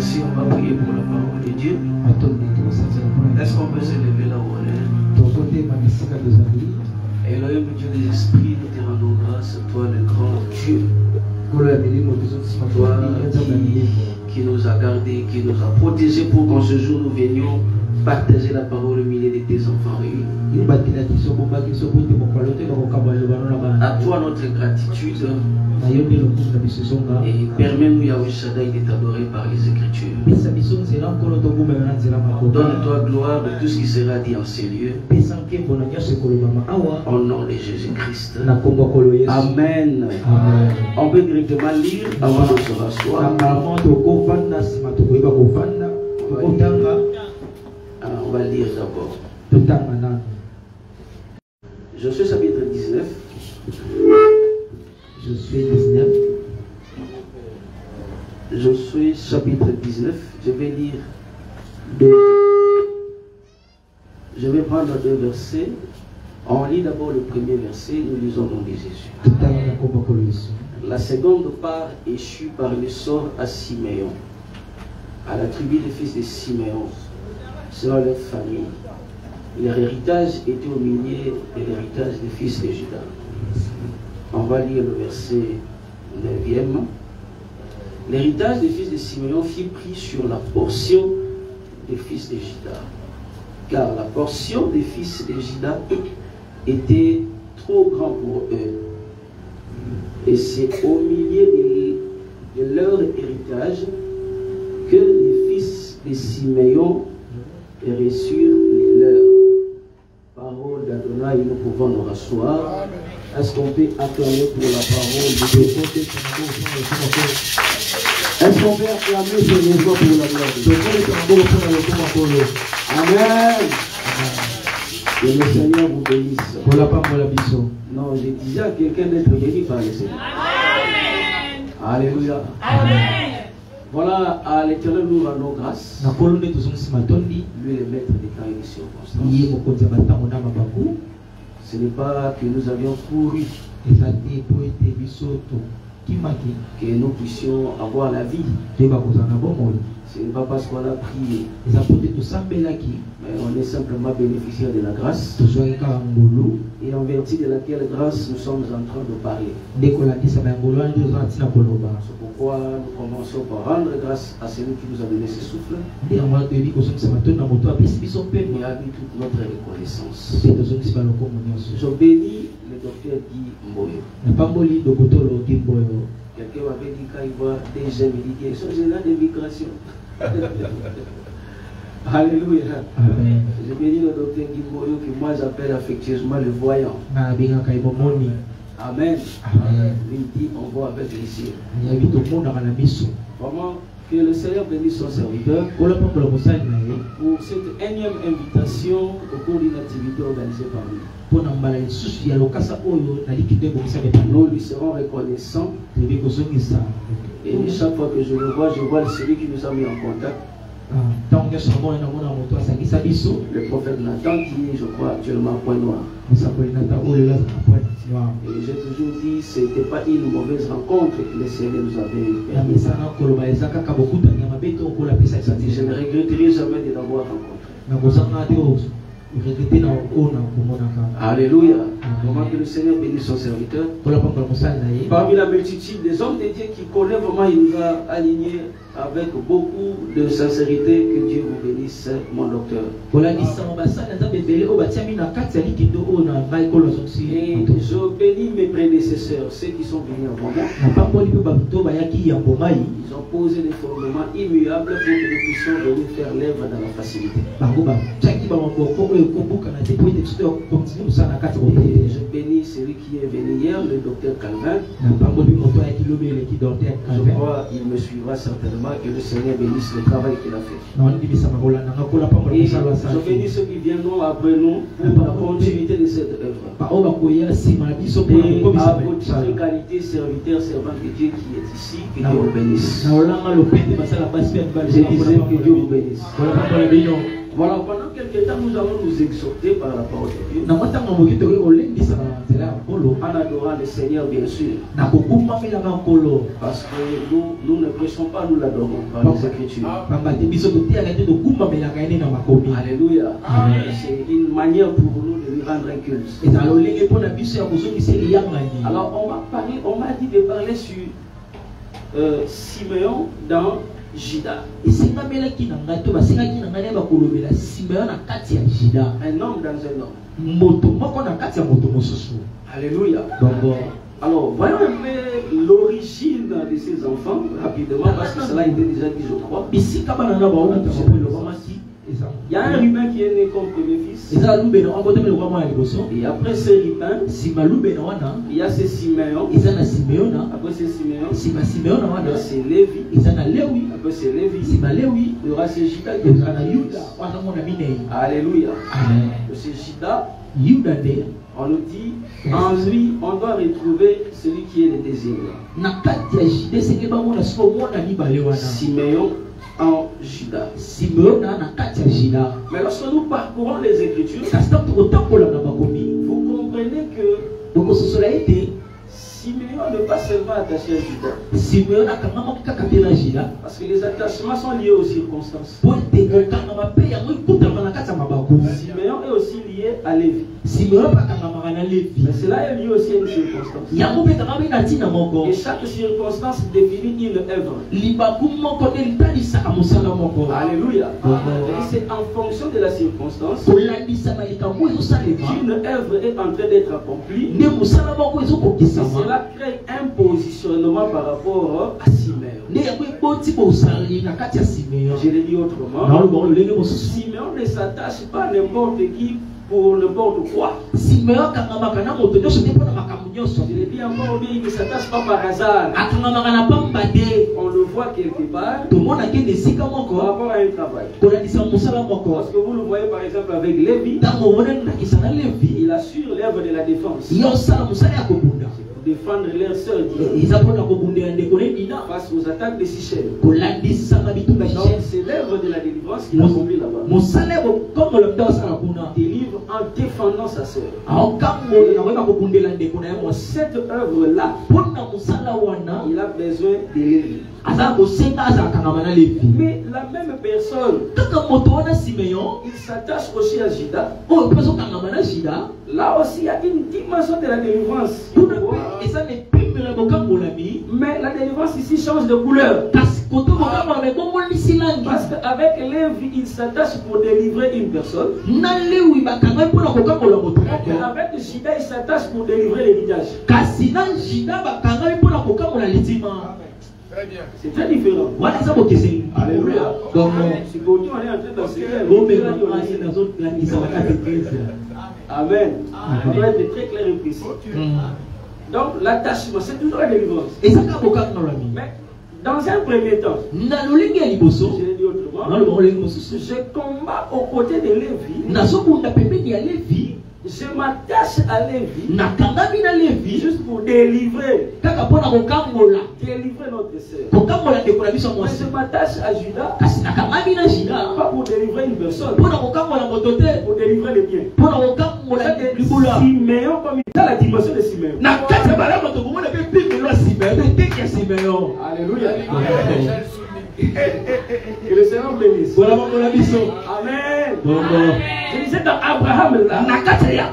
Merci, on va prier pour la parole de Dieu. Est-ce qu'on peut se lever là où on est? Elohim, Dieu des esprits, nous te rendons grâce, toi le grand Dieu. Toi qui nous a gardés, qui nous a protégés pour qu'en ce jour nous venions partager la parole au milieu de tes enfants réunis. À toi notre gratitude. Et permets-nous, Yahweh Shaddai, de t'adorer par les Écritures. Donne-toi gloire de tout ce qui sera dit en ces lieux. Au nom de Jésus-Christ. Amen. On peut directement lire avant de se rasseoir. On va lire d'abord. Josué chapitre 19. Josué 19. Josué chapitre 19. Je vais lire Je vais prendre deux versets. On lit d'abord le premier verset. Nous lisons au nom de Jésus. La seconde part échut par le sort à Siméon, à la tribu des fils de Siméon, selon leur famille. Leur héritage était au milieu de l'héritage des fils de Juda. On va lire le verset 9e. L'héritage des fils de Siméon fut pris sur la portion des fils de Juda, car la portion des fils de Juda était trop grande pour eux. Et c'est au milieu de leur héritage que les fils de Siméon reçurent les leurs. Parole d'Adonai, nous pouvons nous rasseoir. Est-ce qu'on peut acclamer pour la parole de Dieu? Est-ce qu'on peut acclamer pour les voix pour la gloire de Dieu? Amen. Que le Seigneur vous bénisse. Non, j'ai dit à quelqu'un d'être béni par le Seigneur. Amen. Alléluia. Amen. Voilà, à l'Éternel nous rendons grâce. Lui le maître des temps et des circonstances. Ce n'est pas que nous avions couru que nous puissions avoir la vie. Ce n'est pas parce qu'on a prié, mais on est simplement bénéficiaire de la grâce, et en vertu de laquelle grâce nous sommes en train de parler. C'est pourquoi nous commençons par rendre grâce à celui qui nous a donné ce souffle et à lui toute notre reconnaissance. Je bénis le docteur Guy Mboyo. Quelqu'un m'avait dit quand il voit des jeunes, il dit direction générale de migration. Alléluia. Amen. Je bénis le docteur Guy Mboyo que moi j'appelle affectueusement le voyant. Amen. Amen. Il dit on voit avec les yeux. Vraiment que le Seigneur bénisse son serviteur pour cette énième invitation au cours d'une activité organisée par lui. Nous lui serons reconnaissants. Et chaque fois que je le vois celui qui nous a mis en contact. Le prophète Nathan qui est, je crois, actuellement à Point Noir. Et j'ai toujours dit que ce n'était pas une mauvaise rencontre que le Seigneur nous avait permis. Je ne regretterai jamais de l'avoir rencontré. Alléluia. Comment que le Seigneur bénisse son serviteur. Parmi la multitude des hommes de Dieu qui connaît vraiment, il nous a alignés avec beaucoup de sincérité. Que Dieu vous bénisse, mon docteur. Et je bénis mes prédécesseurs, ceux qui sont venus avant moi. Ils ont posé des fondements immuables pour que nous puissions venir faire l'œuvre dans la facilité. Je bénis celui qui est venu hier, le docteur Calvin. Je crois qu'il me suivra certainement, que le Seigneur bénisse le travail qu'il a fait. Et je bénis ceux qui viendront après nous pour la continuité de cette œuvre. Et à votre qualité, serviteur, servant de Dieu qui est ici, que Dieu vous bénisse. Je disais que Dieu vous bénisse. Voilà, pendant quelques temps, nous allons nous exhorter par la parole de Dieu. En adorant le Seigneur, bien sûr. Parce que nous ne prêchons pas, nous l'adorons par les Écritures. Alléluia. C'est une manière pour nous de lui rendre un culte. Alors, on m'a dit de parler sur Simeon dans Juda. Un homme dans un homme. Alléluia. Alors, voyons un peu l'origine de ces enfants rapidement, parce que cela a été déjà dit, je crois. Il y a un Ruben qui est né comme premier fils. Et après ce Ruben, il y a ce Simeon. Après ce Simeon, il y a ce Lévi. Après ce Lévi, il y aura ce Juda. Alléluia. Ce Juda, on nous dit, en lui, on doit retrouver celui qui est le désiré. Simeon en Juda. Mais lorsque nous parcourons les Écritures, vous comprenez que Simeon n'est pas seulement attaché à Juda. Parce que les attachements sont liés aux circonstances. Simeon est aussi lié à Lévi. Mais cela est lié aussi à une circonstance. Et chaque circonstance définit une œuvre. Alléluia. Et c'est en fonction de la circonstance qu'une œuvre est en train d'être accomplie. Et cela crée un positionnement par rapport à Simeon. Je l'ai dit autrement. Simeon ne s'attache pas à n'importe qui pour n'importe quoi. Je l'ai dit encore bien, il ne s'attache pas par hasard. On le voit quelque part par rapport à un travail. Parce que vous le voyez par exemple avec Lévi, il assure l'œuvre de la défense. Défendre leur sœur face aux attaques de Sichem. Donc c'est l'œuvre de la délivrance qu'il a accompli là-bas. Délivre en défendant sa sœur. Cette œuvre-là, il a besoin de Lévi. Mais la même personne, il s'attache aussi à Juda. Là aussi, il y a une dimension de la délivrance. Mais la délivrance ici change de couleur. Parce qu'avec Lévi, il s'attache pour délivrer une personne. Avec Juda, il s'attache pour délivrer l'héritage. Très bien. C'est très différent. Alléluia. Si on est en train d'enseigner, amen. On doit être très clair et précis. Donc l'attachement, c'est toujours la délivrance. Mais dans un premier temps, je l'ai dit autrement, je combats aux côtés de Lévi. Je m'attache à Lévi juste pour délivrer notre sœur. Mais je m'attache à Juda pas pour délivrer une personne, pour délivrer les biens. Simeon, comme il a la dimension de Simeon. Alléluia. Que le Seigneur bénisse. Amen. Je disais dans Abraham, là, il y a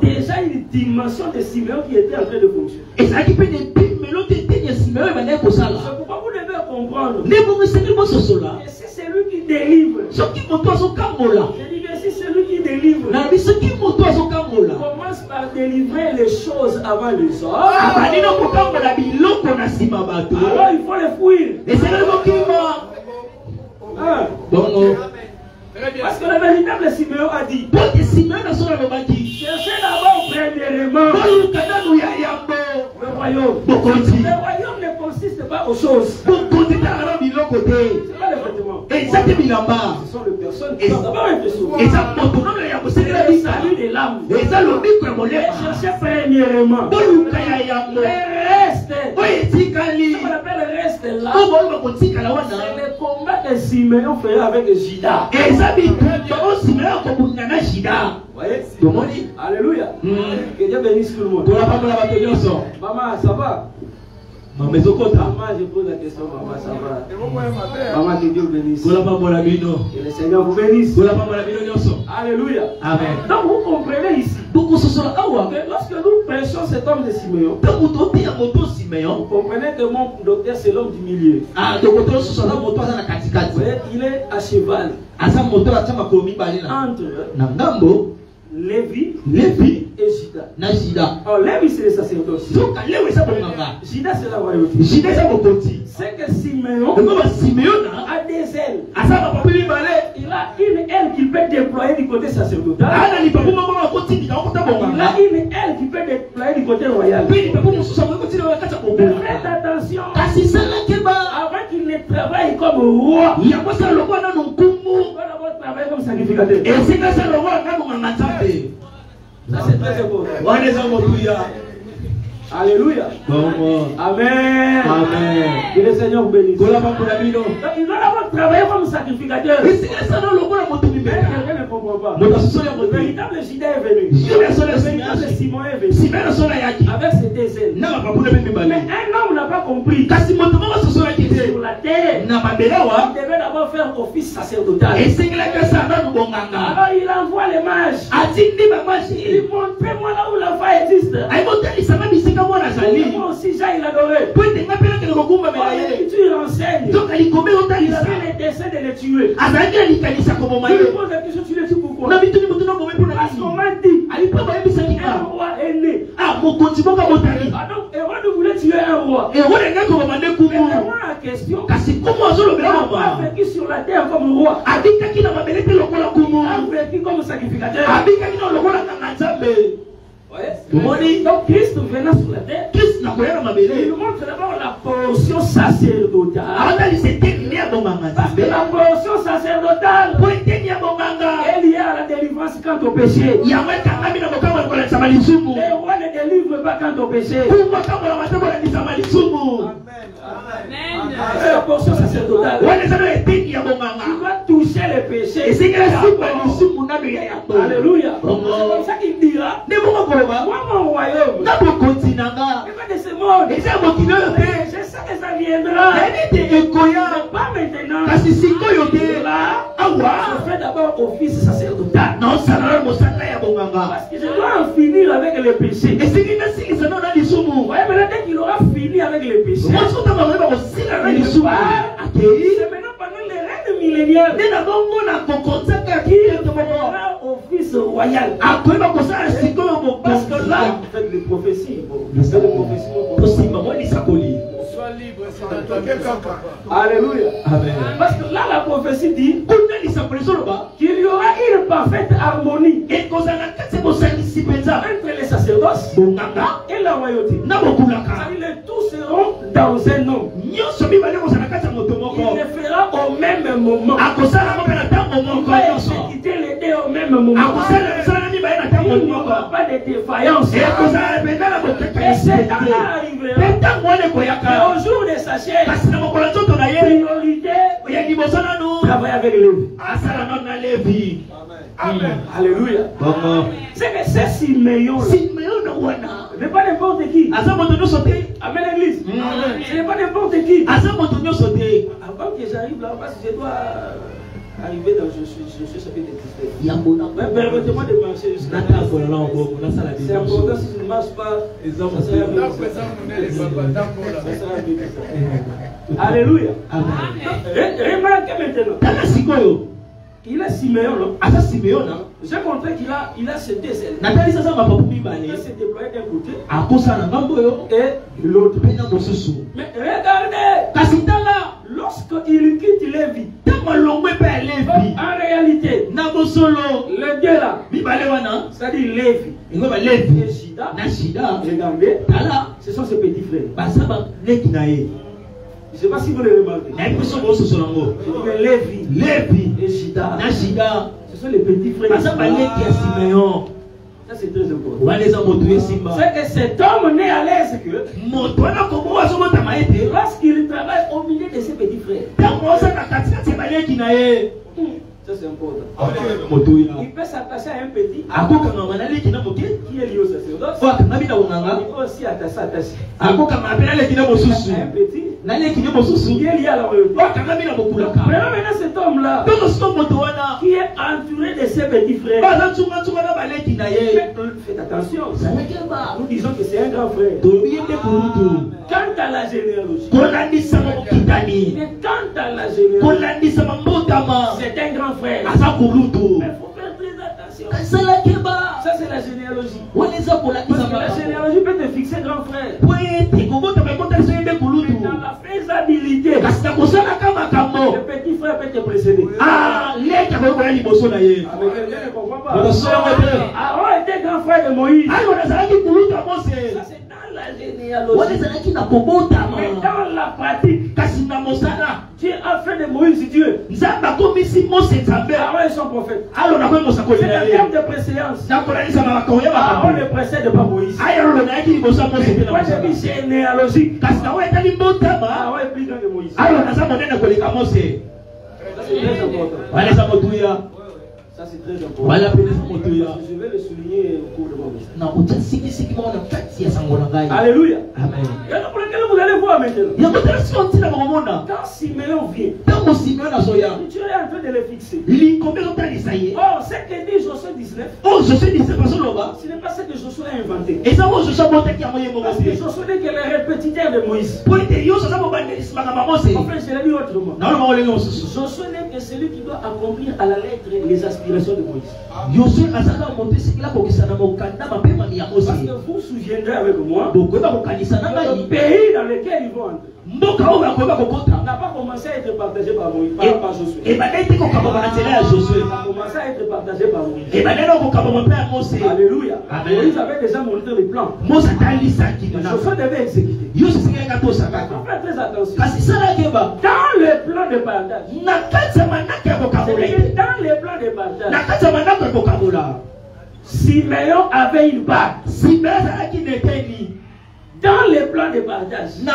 déjà une dimension de Simeon qui était en train de fonctionner. C'est pourquoi vous devez comprendre que si c'est lui qui délivre, je dis que si c'est lui qui délivre, commence par délivrer les choses avant les hommes. Alors il faut les fuir. Parce que le véritable Simeon a dit, cherchez d'abord premièrement le royaume. Le royaume ne consiste pas aux choses. C'est pas les vêtements. Ce sont les personnes qui doivent d'abord être sauvées. C'est le salut de l'âme. Cherchez premièrement le reste. Ce qu'on appelle le reste là, c'est le combat que Siméon ferait avec Judas. Et ça dit que Siméon comme Judas. Voyez? Alléluia. Que Dieu bénisse tout le monde. Maman, ça va? Maman, je pose la question, maman, ça va? Maman, que Dieu bénisse. Que le Seigneur vous bénisse. Alléluia. Amen. Donc vous comprenez ici. Que lorsque nous prêchons cet homme de Siméon, vous comprenez que mon docteur c'est l'homme du milieu. Vous voyez, il est à cheval entre Lévi et Judas. Alors Lévi c'est le sacerdoce. Judas c'est la royauté. C'est que Siméon a des ailes. Il a une aile qui peut déployer du côté sacerdotal. Il a une aile qui peut déployer du côté royal. Mais faites attention. Avant qu'il ne travaille comme roi, il faut d'abord travailler comme sacrificateur. Ça c'est très important. Alléluia. Amen. Amen. Que le Seigneur vous bénisse. Donc, il doit d'abord travailler comme sacrificateur. Quelqu'un ne comprend pas. Le véritable Judas est venu. Le véritable Simon est venu. Avec ses deux ailes. Mais un homme n'a pas compris. Sur la terre, il devait d'abord faire office sacerdotal. Alors il envoie les mages. Il montre, moi là où la foi existe. Moi aussi j'ai l'adoré. L'Écriture enseigne. Il avait les desseins de le tuer. Je lui pose la question, tu le tues pourquoi? Parce qu'on m'a dit un roi est né. Donc Hérode voulait tuer un roi. Mais moi la question, il n'a pas vécu sur la terre comme roi. Il a vécu comme sacrificateur. Donc Christ venant sur la terre, il nous montre d'abord la portion sacerdotale. Parce que la portion sacerdotale est liée à la délivrance quant au péché. Les rois ne délivrent pas quant au péché. C'est la portion sacerdotale. Il va toucher le péché. Alléluia. C'est comme ça qu'il dira. Moi, mon royaume, n'est pas de ce monde. Je sais que ça viendra. Mais pas maintenant. Là, je fais d'abord office sacerdotal. Parce que je dois en finir avec le péché. Maintenant, dès qu'il aura fini avec le péché, c'est maintenant pendant les règnes millénaires qu'il fera office royal. Parce que là, vous faites des prophéties. Sois libre, alléluia. Amen. Parce que là, la prophétie dit qu'il y aura une parfaite harmonie entre les sacerdoces et la royauté. Les tous seront dans un homme. Il le fera au même moment. Il va exécuter les deux au même moment. Il n'y aura pas de défaillance. Et c'est dans la arrivera. Au jour de sa chair, priorité, travailler avec Lévi. Amen. Alléluia. C'est que c'est Siméon. Ce n'est pas n'importe qui. Amen l'église. Ce n'est pas n'importe qui. Avant que j'arrive là, parce que je dois arriver dans je sais que permettez-moi de marcher jusqu'à là. C'est important, si je ne marche pas, ça sera alléluia. Remarquez maintenant. Il est Siméon. J'ai montré qu'il a ses deux ailes. Il s'est déployé d'un côté et de l'autre. Mais regardez, lorsqu'il quitte Lévi, en réalité, les deux là, c'est-à-dire Lévi et Judas, regardez, ce sont ses petits frères. Je ne sais pas si vous le remarquez. Lévi et Judas, ce sont les petits frères. Ça c'est très important. C'est que cet homme n'est à l'aise que lorsqu'il travaille au milieu de ses petits frères. Ça c'est important. Il peut s'attacher à un petit qui est lié au sacerdoce. Il peut aussi attacher à un petit qui est lié à la royauté. Maintenant cet homme-là qui est entouré de ses petits frères. Faites attention. Nous disons que c'est un grand frère. Quant à la généalogie, quant à la généalogie, c'est un grand frère. Mais il faut faire très attention. Ça c'est la généalogie. Parce que la généalogie peut te fixer grand frère. Dans la faisabilité, le petit frère peut te précéder. Mais quelqu'un ne comprend pas. Aaron était grand frère de Moïse. Ça c'est dans la généalogie. Mais dans la pratique, Dieu a fait de Moïse Dieu. Aaron est son prophète. C'est un terme de préséance. Aaron ne précède pas Moïse. Moi j'ai dit généalogique. Aaron est plus grand que Moïse. Ça c'est très important. Je vais le souligner au cours de mon message. Alléluia. Amen. Et pour lequel vous allez voir maintenant. Quand Siméon vient, tu es en train de le fixer. Oh, ce que dit Josué 19, ce n'est pas ce que Josué a inventé. Parce que Josué dit que le répétiteur de Moïse. Enfin, je l'ai dit autrement. Josué n'est que celui qui doit accomplir à la lettre les aspirations de Moïse. Parce que vous vous souviendrez avec moi, le pays dans lequel ils vont entrer n'a pas commencé à être partagé par Moïse, par Josué. Ça a commencé à être partagé par Moïse. Alléluia. Moïse avait déjà montré le plan. Josué devait exécuter. Il faut faire très attention. Dans le plan de partage, dans le plan de partage, Siméon avait une part. Dans les plans de partage, il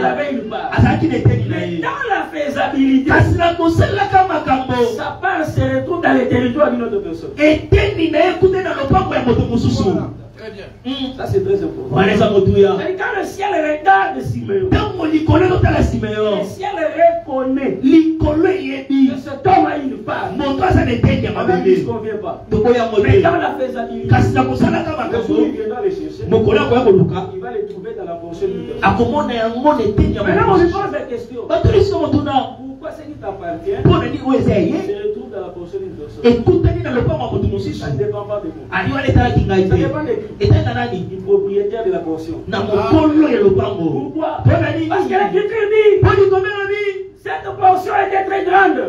avait une part. Mais dans la faisabilité, sa part se retrouve dans le territoire d'une autre personne. Ça c'est très important. Quand le ciel regarde Siméon, le ciel reconnaît que cet homme a une part. Il ne se convient pas. Mais dans la faisabilité, il viendra les chercher. Il va les trouver dans la portion du personne. Maintenant on lui pose la question. Pourquoi ce qui t'appartient se retrouve dans la portion d'une personne? Ça ne dépend pas de moi. Ça dépend de qui? Du propriétaire de la portion. Pourquoi? Parce que l'Écriture dit cette portion était très grande.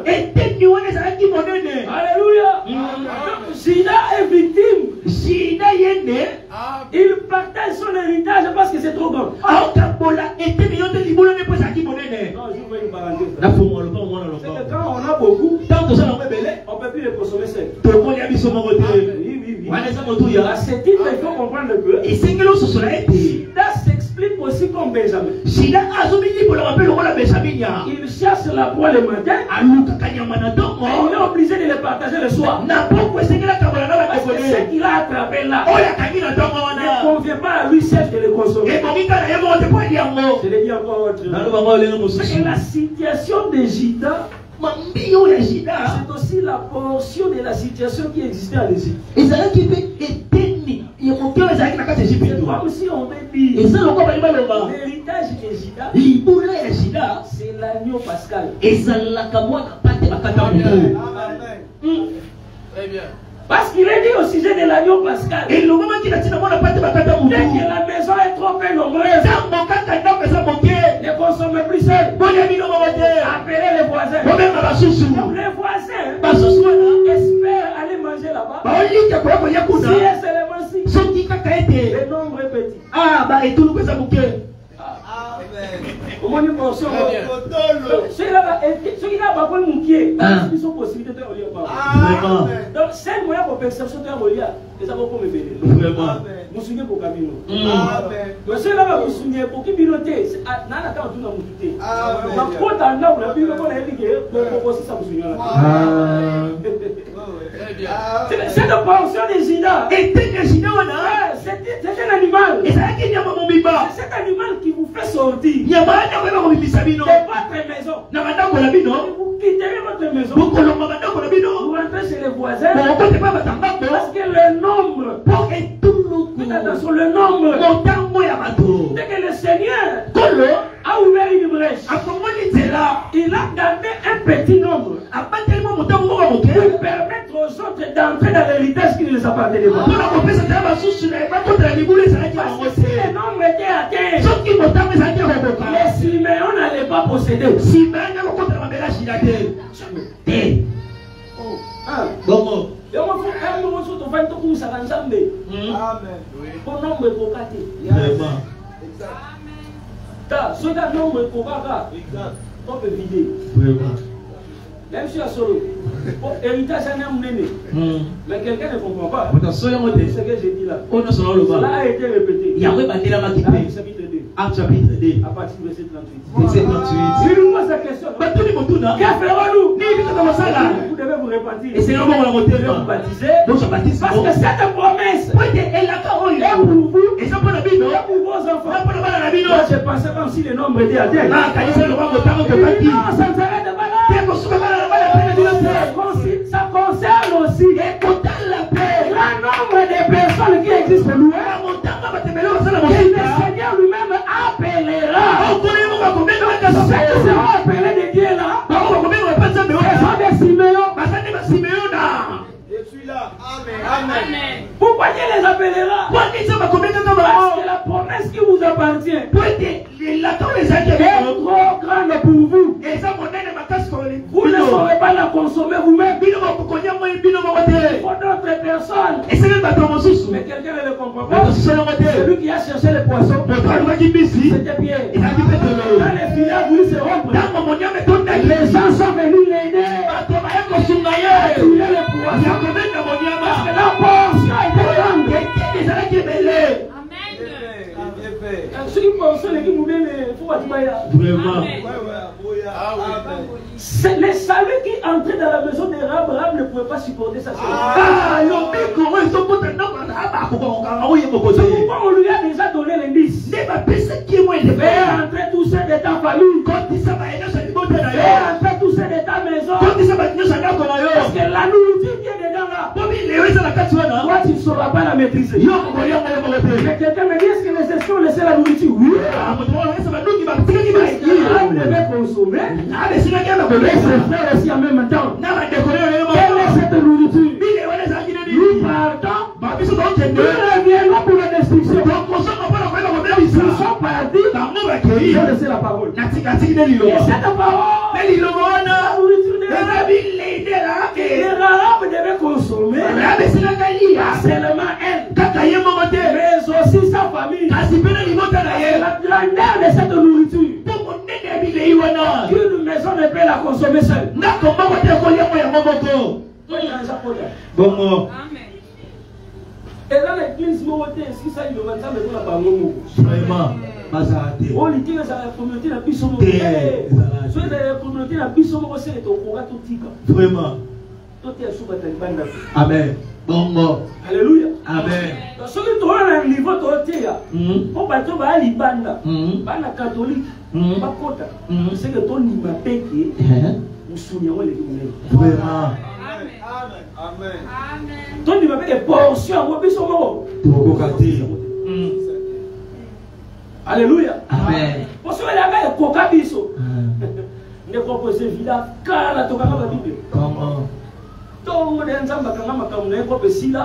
Alléluia. Judas est victime. Il partage son héritage parce que c'est trop grand. Non, je veux une parenthèse. C'est que quand on a beaucoup, on ne peut plus les consommer seul. Oui. À ce titre, il faut comprendre que Judas s'explique aussi comme Benjamin. Il cherche la proie le matin et il est obligé de les partager le soir. Parce que ce qu'il a attrapé là ne convient pas à lui seul de le consommer. Je l'ai dit encore autrement. Et la situation de Judas, c'est aussi la portion de la situation qui existait en Égypte. C'est comme si on veut dire l'héritage de Judas, c'est l'agneau pascal. Très bien. Parce qu'il est dit au sujet de l'agneau pascal. Dès que la maison est trop peu nombreuse, ne consommez plus seul. Appelez les voisins. Donc les voisins espèrent aller manger là-bas. Si seulement si le nombre est petit. Comment une portion? Ceux qui n'ont pas de moukier, ils sont possibilités de relier. Donc, c'est le moyen pour perception de relier. Et ça va pour me bénir. Musunye pour Kabino. Amen. Donc c'est là que Musunye pour Kabino té. Nana quand on a muté. Ma faute en là pour la Bible pour la Ligue pour aussi ça Musunye là. C'est la portion des Jida. Et des Jida c'est un animal. Et ça qui n'y a pas mon biba. C'est cet animal qui vous fait sortir. Il y a pas de bisabino. De votre maison. Namanda pour la bino. Vous quittez votre maison. Vous colomanda pour la bino. Vous rentrez chez les voisins. Parce que le nombre. Attention, le nombre. Dès que le Seigneur a ouvert une brèche, il a gardé un petit nombre pour permettre aux autres d'entrer dans l'héritage qui ne les appartenait pas. Parce que si le nombre était atteint, les Siméon n'allaient pas posséder. Bon. Pour nombre pour ce d'un nombre pour on peut vider. Même si à solo, héritage c'est un néné. Mais quelqu'un ne comprend pas. Ce que j'ai dit là. Cela a été répété. Chapitre 2. Chapitre 2. À partir du verset 38. Verset 38. Dis-nous sa question. Que ferons-nous? Vous devez vous repentir. Et c'est normalement vous baptiser. Parce que cette promesse est pour vous et pour vos enfants. Moi je pensais comme si le nombre était atteint. Non, ça ne s'arrête pas là. Ça concerne aussi le nombre de personnes qui existent nous. Et le Seigneur lui-même appellera. Ceux qui seront appelés de Dieu là, ce sont des Siméons. Je suis là. Amen. Pourquoi Dieu les appellera? Parce que la promesse qui vous appartient est trop grande pour vous. Vous ne saurez pas la consommer vous-même. Il faut d'autres personnes. Mais quelqu'un ne le comprend pas. Celui qui a cherché les poissons, c'était Pierre. Quand les filets ont voulu se rompre, les gens sont venus l'aider. Parce que la portion était grande. Ceux qui pensent que vous il faut vraiment. C'est les saluts qui entraient dans la maison de Abraham ne pouvaient pas supporter ça. On lui a déjà donné l'indice. Fais entrer tous ceux de ta famille. Fais entrer tous ceux de ta maison. Parce que la nourriture qui est dedans là, toi tu ne sauras pas la maîtriser. Mais quelqu'un me dit, est-ce que les esclaves laissaient la nourriture? Oui. Vous devez consommer. Et ses frères aussi en même temps. Quelle est cette nourriture? Nous partons. Nous reviendrons pour la destruction. Ils sont partis. Ils ont laissé la parole. Et cette parole, la nourriture les Arabes devaient consommer. Seulement elle. Mais aussi sa famille. La grandeur de cette nourriture. Une maison ne peut la consommer seule. Bon. Et là, l'église est si ça, il va ça, mais on n'a pas vraiment. Oh, les tigres, ça la communauté n'a plus son mot. Soit la communauté n'a plus son mot, c'est au courant tout tigre. Vraiment. Toi, tu es sous ta bande. Amen. Bon. Alléluia. Amen. Donc, ceux qui ont un niveau toté, on va trouver à l'Ibanda, banda catholique, pas contre. C'est que ton niveau pété, vous souvenez les guillemets. Vraiment. Amen. Ton niveau pété, portion, on va plus son mot. Alléluia. Amen. Pour ceux qui ont coca biso, ne proposez vida car la toka la Bible. Comment? Tout le monde est en train de faire comme on est ici là,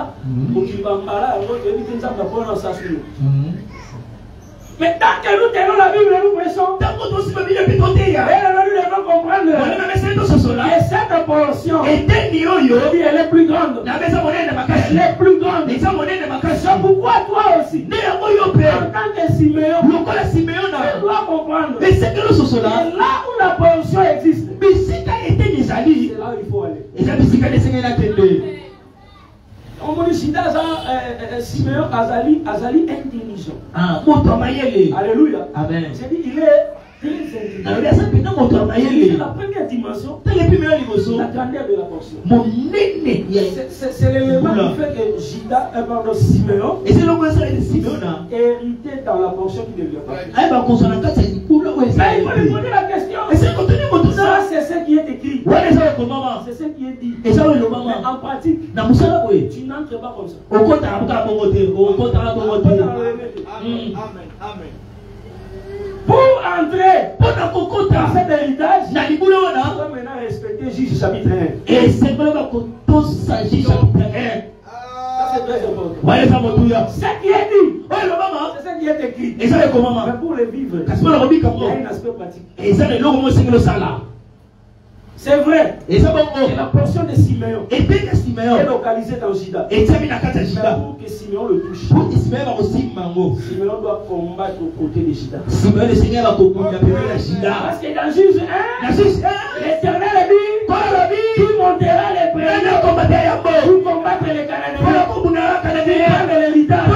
pour qu'il va mal, on va éviter de faire pour ça sur nous. Mais tant que nous tenons la Bible, nous prêchons. Tant que nous sommes bien picotés, nous devons comprendre. Et cette portion, elle est plus grande. Elle est plus grande. C'est pourquoi toi aussi, en tant que Siméon, tu dois comprendre. Là où la portion existe, c'est là où il faut aller. On me dit, Simeon Azali intelligent. Alléluia. Amen. J'ai dit, il est très intelligent. C'est la première dimension. La grandeur de la portion. C'est l'élément qui fait que Simeon est hérité dans la portion qui devient pas. Mais il faut lui poser la question. Ça, c'est ce qui est écrit. C'est ce qui est dit. Mais en pratique, tu n'entres pas comme ça. Pour entrer dans cet héritage, il faut maintenant respecter Juge chapitre 1. Et c'est vraiment que tout s'agit chapitre 1. C'est très important. Ce qui est dit, c'est ce qui est écrit. Mais pour le vivre, il y a un aspect pratique. C'est vrai. Et la portion de Simeon est localisée dans Juda. Mais pour que Simeon le touche, Simeon doit combattre aux côtés de Juda. Parce que dans Juge 1, l'Éternel a dit, tu monteras les premiers pour combattre les Cananéens, pour prendre l'héritage.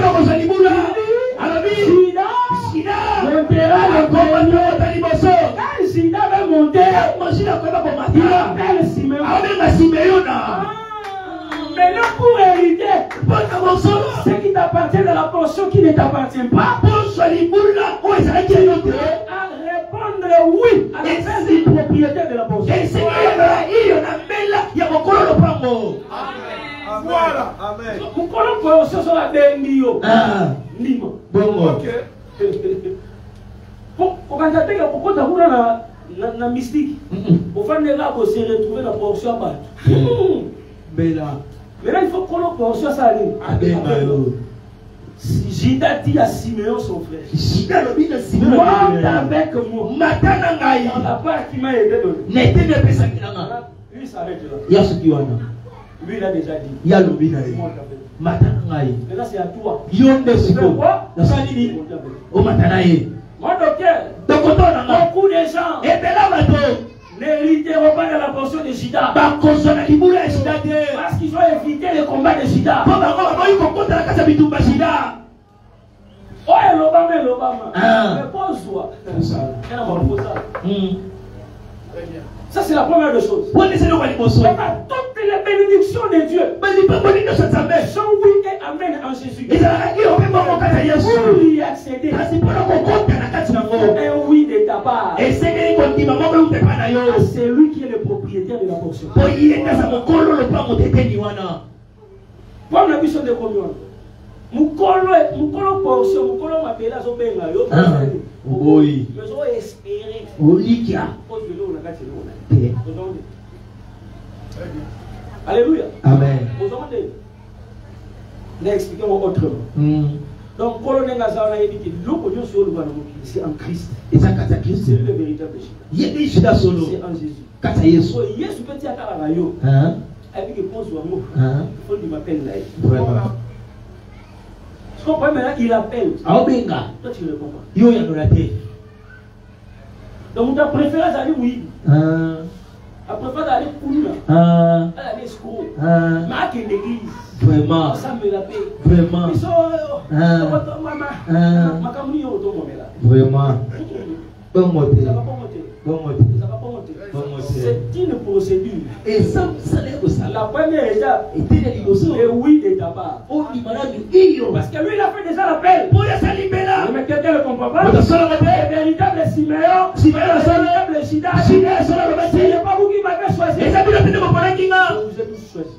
Juda montera les premiers. Quand Juda va monter, il appelle Simeon. Maintenant pour hériter, ce qui t'appartient de la portion qui ne t'appartient pas, à répondre oui à la place du propriétaire de la portion. Voilà. Amen. Vous connaissez sur la Benio. Limo. Ok. Quand tu as la mystique, au fond de là, vous se retrouver la portion bas. Maintenant, il faut qu'on ait portion ça. Juda dit à Simeon son frère, monte avec moi. On n'a pas qui m'a aidé. Lui s'arrête là. Lui il a déjà dit. Maintenant c'est à toi. Mon docteur, beaucoup de gens n'hériteront pas de la portion de Juda parce qu'ils ont évité le combat de Juda. Oh, l'Obama. Mais pose-toi. Ça, c'est la première des choses. Toutes les bénédictions de Dieu sont oui et amen en Jésus. Pour y accéder, un oui de ta part. Et c'est lui qui est le propriétaire de la portion. Pour la mission de communion. Mukolo portion, mukolo mapela zo benga yo. Oui. Mais zo espérer. Olikia. Alléluia. Amen. Expliquez-moi autrement. Donc, c'est en Christ. Et ça, c'est le véritable Jésus. C'est en Jésus. Jésus peut dire à la radio. Avec le pose au mot. Il faut qu'il m'appelle là. Tu comprends maintenant? Il appelle. Toi, tu ne réponds pas. Donc, ta préférence d'aller oui. La préférence d'aller courir. Aller escroc. Marque l'église. Vraiment. Ça me la paix. Vraiment. Vraiment. Bon moté. Ça va pas monter. Bon moté. Ça va pas monter. Bon moté. C'est une procédure. Et ça, la première étape était et oui de ta part. Parce que lui, il a fait déjà l'appel. Pour les libérer. Mais quelqu'un ne comprend pas. Le véritable Simeon. Le véritable Juda. Ce n'est pas vous qui m'avez choisi. Vous êtes tous choisis.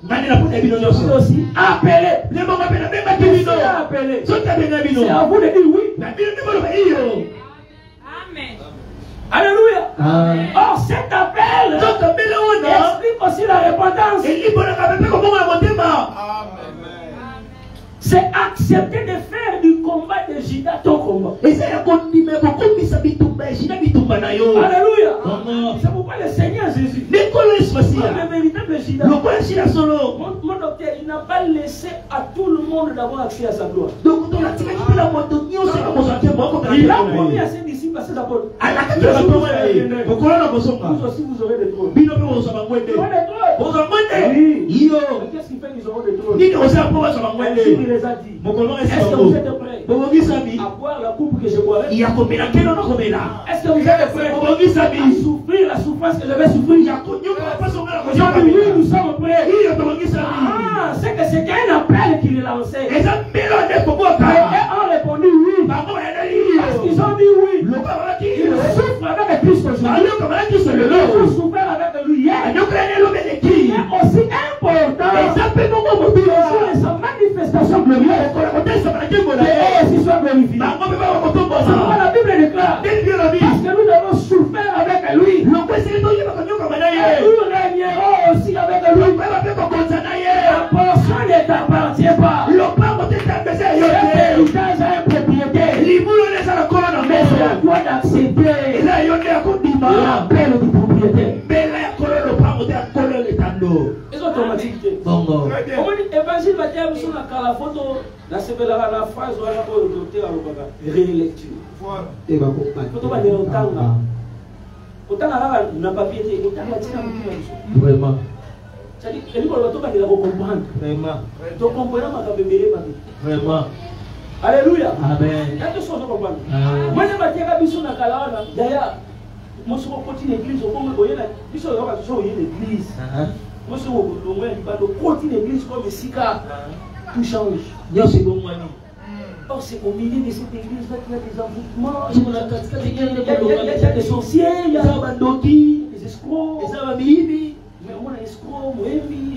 Vous aussi appelé. C'est à vous de dire oui. Amen. Alléluia. Or, cet appel explique aussi la repentance. C'est accepter de faire du combat de Juda ton combat. Alléluia. C'est pourquoi le Seigneur Jésus, le véritable Juda, mon docteur, il n'a pas laissé à tout le monde d'avoir accès à sa gloire. Il a promis à ses disciples, à ses apôtres. Vous aussi, vous aurez des trônes. Oui. qu'est-ce qui fait qu'ils auront des trônes? Il les a dit. Est-ce que vous êtes prêts à boire la coupe que je boirai? Est-ce que vous êtes prêts à souffrir la souffrance que je vais souffrir? Oui, nous sommes prêts. C'est que c'est un appel qu'il a lancé. Et ils ont répondu oui. Parce qu'ils ont dit oui. Ils souffrent avec Christ aujourd'hui. Ils ont souffert avec lui hier. Mais aussi important, c'est sa manifestation glorieuse. Et aussi soit glorifié. La Bible déclare, parce que nous avons souffert avec lui, nous régnerons aussi avec lui. La portion ne t'appartient pas. L'héritage a une propriété. Mais c'est à toi d'accepter l'appel du propriétaire. C'est automatique. Évangile va dire sur la photo, la phrase ou la rélecture. Photo va dire autant là. Autant là, n'a pas piété. Autant là, tiens, vraiment. C'est-à-dire, il faut comprendre. Vraiment. Tu comprends ma bébé. Vraiment. Alléluia. Amen. Il y a deux choses à comprendre. Moi, je vais dire à Bissou Nakala, d'ailleurs, moi, je suis côté l'église, au moment où il y a l'église. Moi, je suis au côté l'église, comme Sika, tout change. Or, c'est au milieu de cette église là qu'il y a des envoûtements, il y a des sorciers, il y a des escrocs, mais on a escrocs,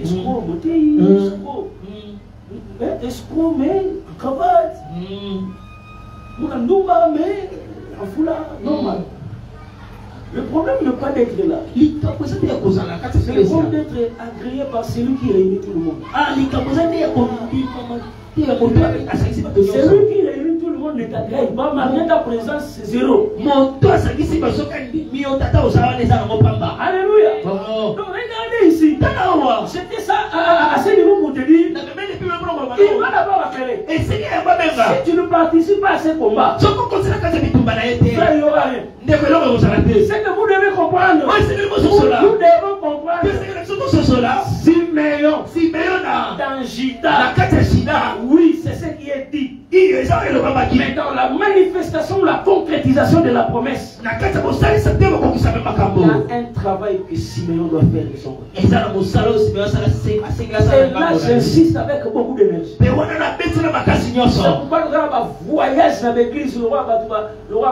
escrocs, escrocs, mais cravate, on a Ndoumba, mais en foulard, normal. Le problème n'est pas d'être là. Le problème d'être agréé par celui qui réunit tout le monde. Celui qui réunit tout le monde ne t'agrée pas, malgré ta présence, c'est zéro. Alléluia. Donc regardez ici. C'était ça à ce niveau pour te dire. Il va d'abord appeler. Et si tu ne participes pas à ce combat, frère, il n'y aura rien. C'est que vous devez comprendre. Nous devons comprendre. Siméon dans Jida. Oui, c'est ce qui est dit. Mais dans la manifestation, la concrétisation de la promesse, il y a un travail que Siméon doit faire de son côté. Et là, j'insiste avec beaucoup d'énergie. C'est pourquoi nous avons un voyage dans l'église. Le roi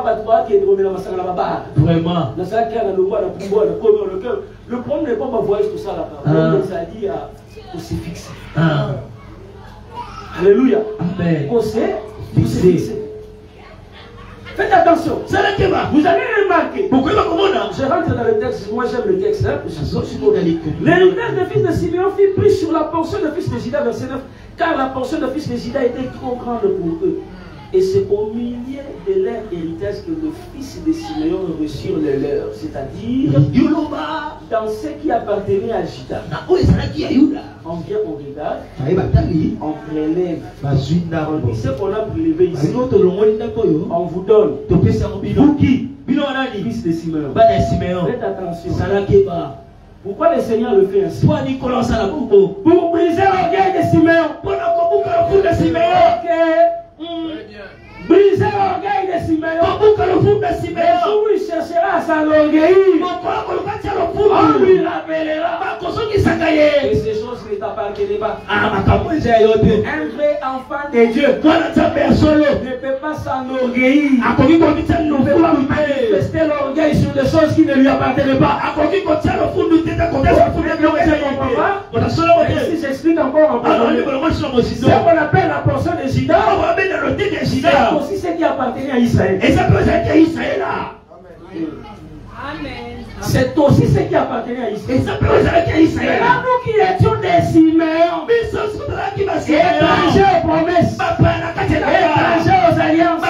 Batouba qui est de la Massanga Baba. Vraiment. Le problème n'est pas ma voyage, tout ça là. Le problème, ça dit qu'on s'est fixé. Alléluia. Amen. On s'est fixé. Faites attention. Vous allez remarquer. Je rentre dans le texte. Moi j'aime le texte. L'héritage des fils de Siméon fut pris sur la portion de fils de Jida, verset 9. Car la portion de fils de Jida était trop grande pour eux. Et c'est au milieu de leur héritage que le fils de Siméon reçurent le leur. C'est-à-dire dans ce qui appartenait à Jida. On vient, on regarde, on prélève. On dit ce qu'on a prélevé ici. On vous donne. Vous qui? Fils de Siméon. Faites attention. Pourquoi le Seigneur le fait ainsi? Pour briser l'orgueil de Siméon. Briser l'orgueil de Siméon. Et où il cherchera à s'enorgueillir, on lui rappellera. Et ces choses ne t'appartiennent pas. Un vrai enfant de Dieu ne peut pas s'enorgueillir. Ne peut pas manifester l'orgueil sur des choses qui ne lui appartiennent pas. Si j'explique encore un peu, ce qu'on appelle la portion de Jida, c'est aussi ce qui appartenait à Israël. C'est aussi ce qui appartenait à Israël. Et là, nous qui étions des Siméons, étrangers aux promesses, étrangers aux alliances,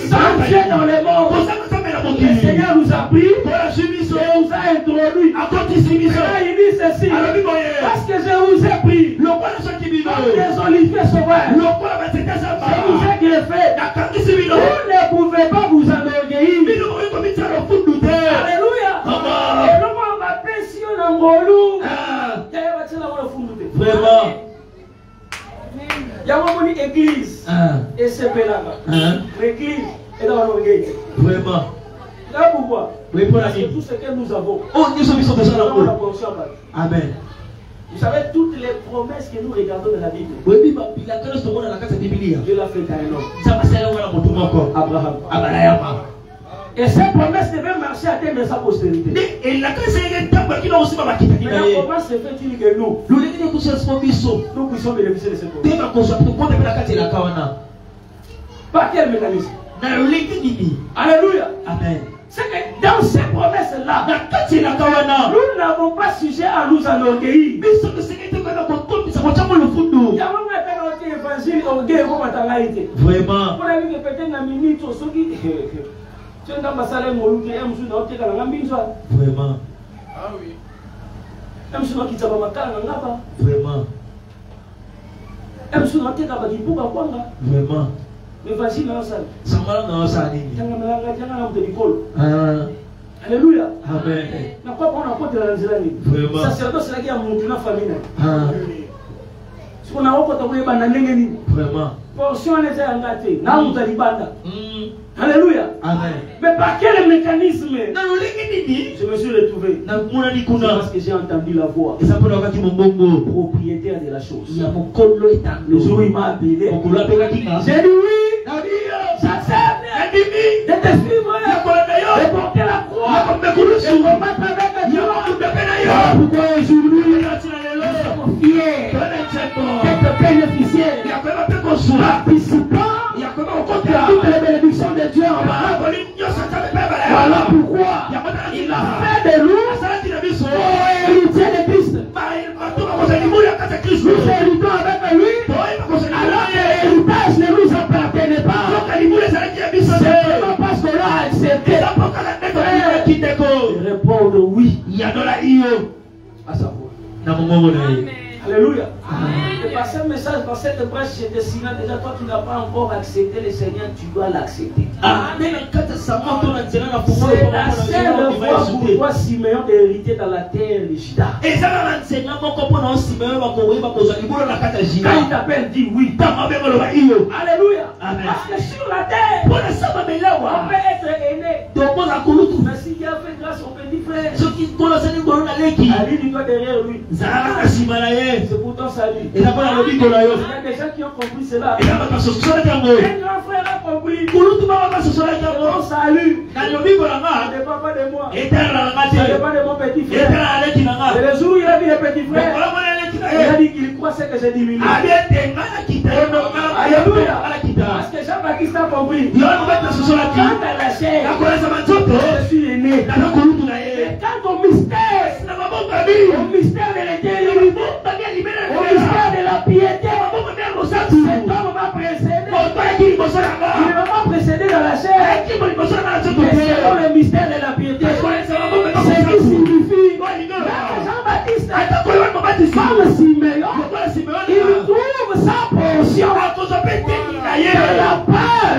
sans Dieu dans les morts, le Seigneur nous a pris et nous a introduits. Et là, il dit ceci: parce que je vous ai pris comme des oliviers sauvages, je vous ai greffé. Vous ne pouvez pas vous enorgueillir. Alléluia. Et nous, on va pensionner en Golou. église. Et c'est là. L'église est dans l'orgueil. Vraiment. Là pourquoi? Oui, pour Parce que tout ce que nous avons. Oh, nous sommes besoin de la portion. Amen. Vous savez, toutes les promesses que nous regardons dans la Bible, Dieu l'a fait à un homme. Abraham. Et ces promesses devaient marcher à terme de sa postérité. Maintenant, comment se fait-il que nous puissions bénéficier de ces promesses? Par quel mécanisme? Alléluia. Amen. C'est que dans ces promesses-là, nous n'avons pas sujet à nous enorgueillir. Il y a même un évangile orgueil comme en réalité. Vraiment. Pour la vie de peut-être la minute, ceux qui tu es dans ma salle, mon loup, et un jour, tu es dans la maison. Vraiment. Ah oui. Un jour, tu es dans ma salle, vraiment. Un jour, tu es dans ma salle, vraiment. Mais voici dans la salle. Alléluia. Amen. Na kwa on apporte la nzilani. Sacerdoce c'est là qui a monté na famille. Si on a okota kuyeba na ndenge nini? Vraiment. Portion les a ngate. Na utalibanda. Alléluia. Amen. Mais par quel mécanisme? Je me suis retrouvé. Parce que j'ai entendu la voix. Propriétaire de la chose. Le jour où il m'a appelé, j'ai dit oui. J'accepte de te suivre, de porter la croix, de combattre avec Dieu. Pourquoi aujourd'hui nous fiers d'être bénéficiaires, participants de toutes les bénédictions de Dieu en bas. Voilà pourquoi il a fait de nous héritiers de Christ. Nous héritons avec lui, alors que l'héritage ne nous appartenait pas. C'est parce qu'on a accepté de répondre oui. Il y a de la IO à sa voix. Alléluia. Et par ce message, par cette brèche, je te signale déjà, toi qui n'as pas encore accepté le Seigneur, tu dois l'accepter. C'est la seule fois pour toi, Simeon, d'hériter dans la terre de Juda. Quand il t'appelle, dis oui. Alléluia. Parce que sur la terre, on peut être aîné. Mais s'il a fait grâce au petit frère, Ali du doigt derrière lui. C'est pour ton salut. Il y a des gens qui ont compris cela. Un grand frère a compris. Ton salut ne dépend pas de moi. Ça dépend de mon petit frère. Et le jour où il a vu le petit frère, il a dit qu'il croit ce que j'ai diminué. Alléluia. Parce que Jean-Baptiste a compris. Quand à la chair, je suis aîné. Et quant au mystère de l'éternité, au mystère de la piété, cet homme m'a précédé. Il ne m'a pas précédé dans la chair, mais selon le mystère de la piété. Ce qui signifie Jean-Baptiste, comme Simeon, il trouve sa portion de la part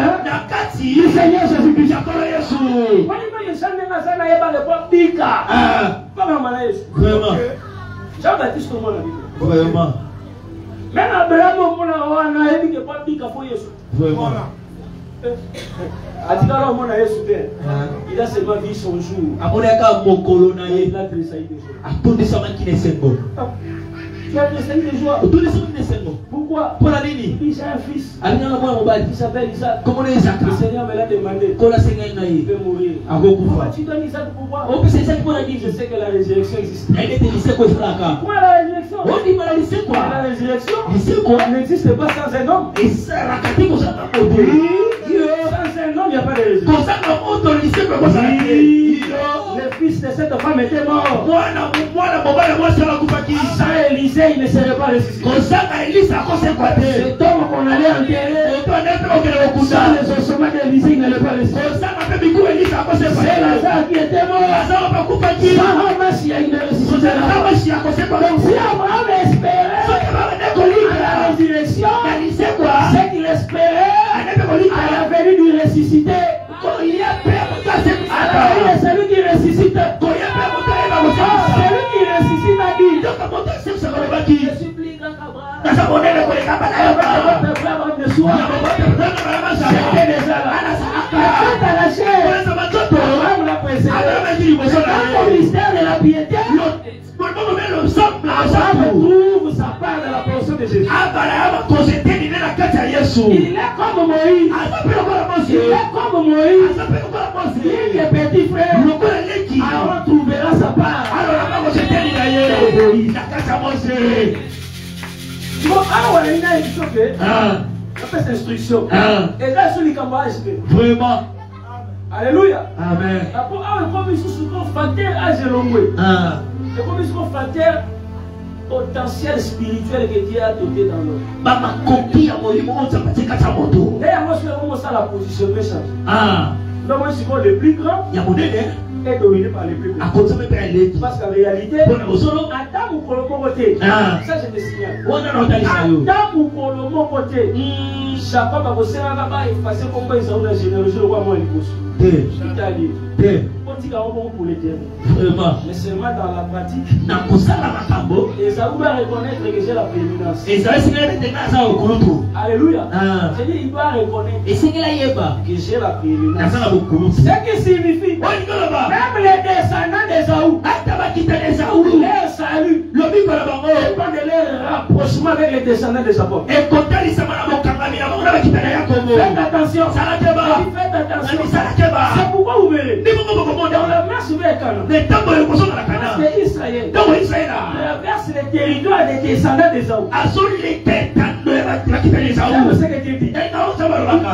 du Seigneur Jésus-Christ. Vraiment. Jean-Baptiste, comment la Bible? Vraiment. Même Abraham, on a dit que pas dit qu'il faut Jésus. Vraiment. Il a seulement vu son jour. Il a tressailli de joie. Tu as tressailli de joie. Pourquoi? Il a un fils. Il s'appelle Isaac. Le Seigneur me l'a demandé. Il peut mourir. Pourquoi tu donnes Isaac? Pourquoi? Je sais que la résurrection existe. Pourquoi la résurrection? La résurrection n'existe pas sans un homme. Sans un homme, il n'y a pas de résurrection. Le fils de cette femme était mort. Sans Élisée, il ne serait pas ressuscité. Cet homme qu'on allait enterrer, sans les ossements d'Élisée, il n'allait pas ressusciter. C'est Lazare qui était mort. Sans Hamas, il ne ressuscitera pas. Donc si Abraham espérait à la résurrection, c'est qu'il espérait à la venue du ressuscité. Alors il est celui qui ressuscite. Celui qui ressuscite a dit, je supplie grand Abraham, votre frère Il est comme Moïse. Il est comme Moïse. Il est petit frère. Aaron trouvera sa part. Cette instruction. Et là, sur les camarades, Vraiment. Alléluia. Amen. Comme ils sont facteur à Zélongwe. Et comme ils sont facteur potentiel spirituel que Dieu a doté dans l'homme. D'ailleurs, moi, je vais commencer à la position méchante. Donc, moi, je suis le plus grand. Est dominé par les plus petits. Parce qu'en réalité, Adam ou Kolomo côté, ça je te signale. Adam ou Kolomo côté, Jacob a bossé là bas effacé comme ils ont la générosité le roi moi il bosse. Italie. On dit qu'on pour les dieux. Vraiment. Mais seulement dans la pratique. Et ça va reconnaître que j'ai la prééminence. Et ça va Alléluia. Je dis il doit reconnaître que j'ai la prééminence. Ce qui signifie même les descendants d'Ésaü, leur salut dépend de leur rapprochement avec les descendants de Jacob. Faites attention. Faites attention. C'est pourquoi vous verrez. Dans la marche vers Canaan, parce que Israël traverse les territoires des descendants d'Ésaü.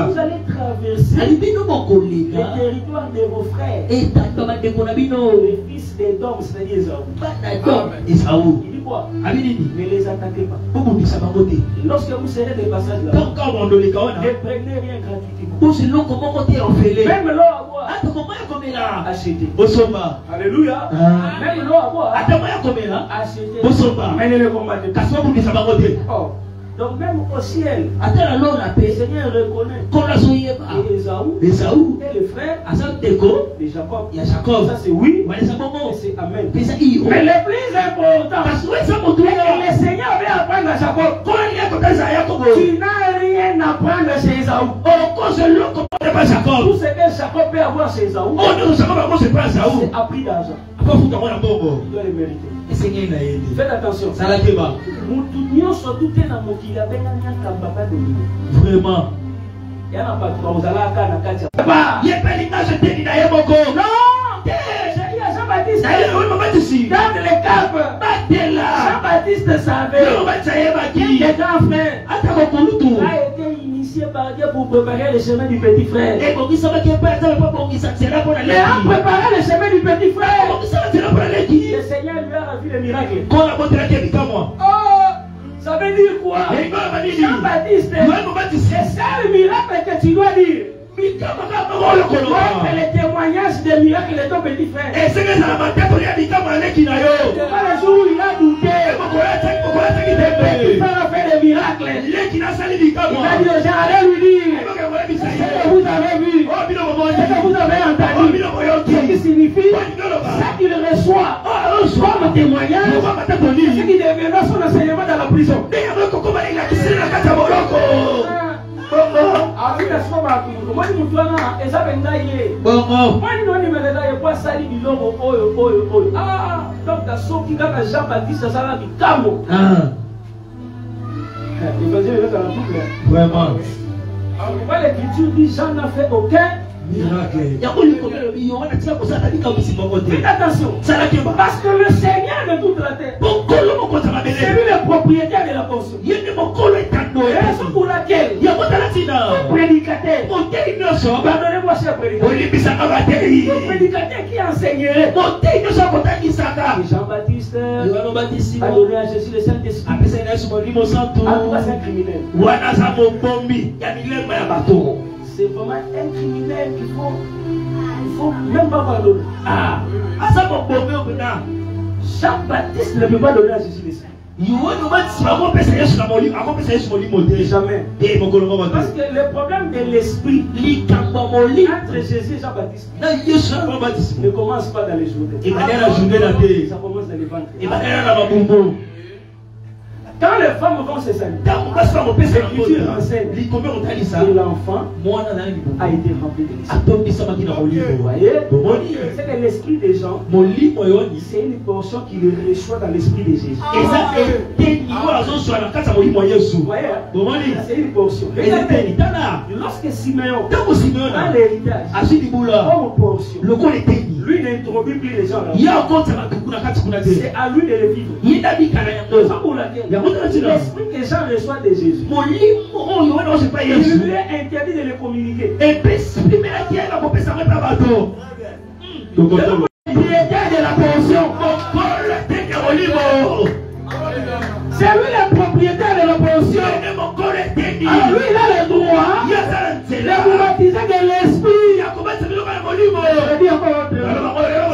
Vous allez traverser les territoires de vos frères, les fils d'Édom, c'est-à-dire Ésaü. Il dit quoi? Ne les attaquez pas. Lorsque vous serez des passages là, ne prenez rien gratuitement. Même l'eau à boire, achetez. Alléluia. Même l'eau à boire, achetez. Mais ne le combattez pas. Oh. Donc même au ciel, le Seigneur reconnaît que Ésaü et le frère de Jacob. Ça c'est oui, et c'est amen. Mais le plus important, c'est que le Seigneur veut apprendre à Jacob. Tu n'as rien à apprendre chez Ésaü. Tout ce que Jacob peut avoir chez Ésaü, c'est appris d'argent. Il doit le mériter. Faites attention. Vraiment. Il y a un patron, vous allez à Jean-Baptiste. Dans les capes, Jean-Baptiste savait qu'il est grand frère a été initié par Dieu pour préparer le chemin du petit frère. Mais en préparant le chemin du petit frère, le Seigneur lui a rendu le miracle. Ça veut dire quoi? Jean-Baptiste, c'est ça le miracle que tu dois dire. Le témoignage des miracles de ton petit frère. C'est pas le jour où il a douté. Il va faire des miracles. Il a dit aux gens, allez lui dire ce que vous avez vu, ce que vous avez entendu, ce qui signifie ce qu'il reçoit comme témoignage, ce qui deviendra son enseignement dans la prison. Vraiment. L'écriture dit Jean n'a fait aucun miracle. Faites attention. Parce que le Seigneur de toute la terre, c'est lui le propriétaire de la portion. Raison pour laquelle le prédicateur, pardonnez-moi cher prédicateur, le prédicateur qui enseignerait Jean-Baptiste a donné à Jésus le Saint-Esprit. À toi c'est un criminel. C'est vraiment un criminel qu'il faut même pas pardonner. Jean-Baptiste ne peut pas donner à Jésus le Saint. Jamais. Parce que le problème de l'esprit entre Jésus et Jean-Baptiste ne commence pas dans les journées. Ça commence dans les ventres. Quand les femmes vont se salir, l'Écriture enseigne que l'enfant a été rempli de l'esprit. Vous voyez, c'est que l'esprit des gens, c'est une portion qui le reçoit dans l'esprit de Jésus. Vous voyez, c'est une portion. Regardez, lorsque Siméon a l'héritage comme portion, lui n'introduit plus les gens là. C'est à lui de le vivre. L'esprit que Jean reçoit de Jésus, il lui est interdit de le communiquer. Le propriétaire de la portion, c'est lui le propriétaire de la portion. Alors lui il a le droit de vous baptiser de l'esprit.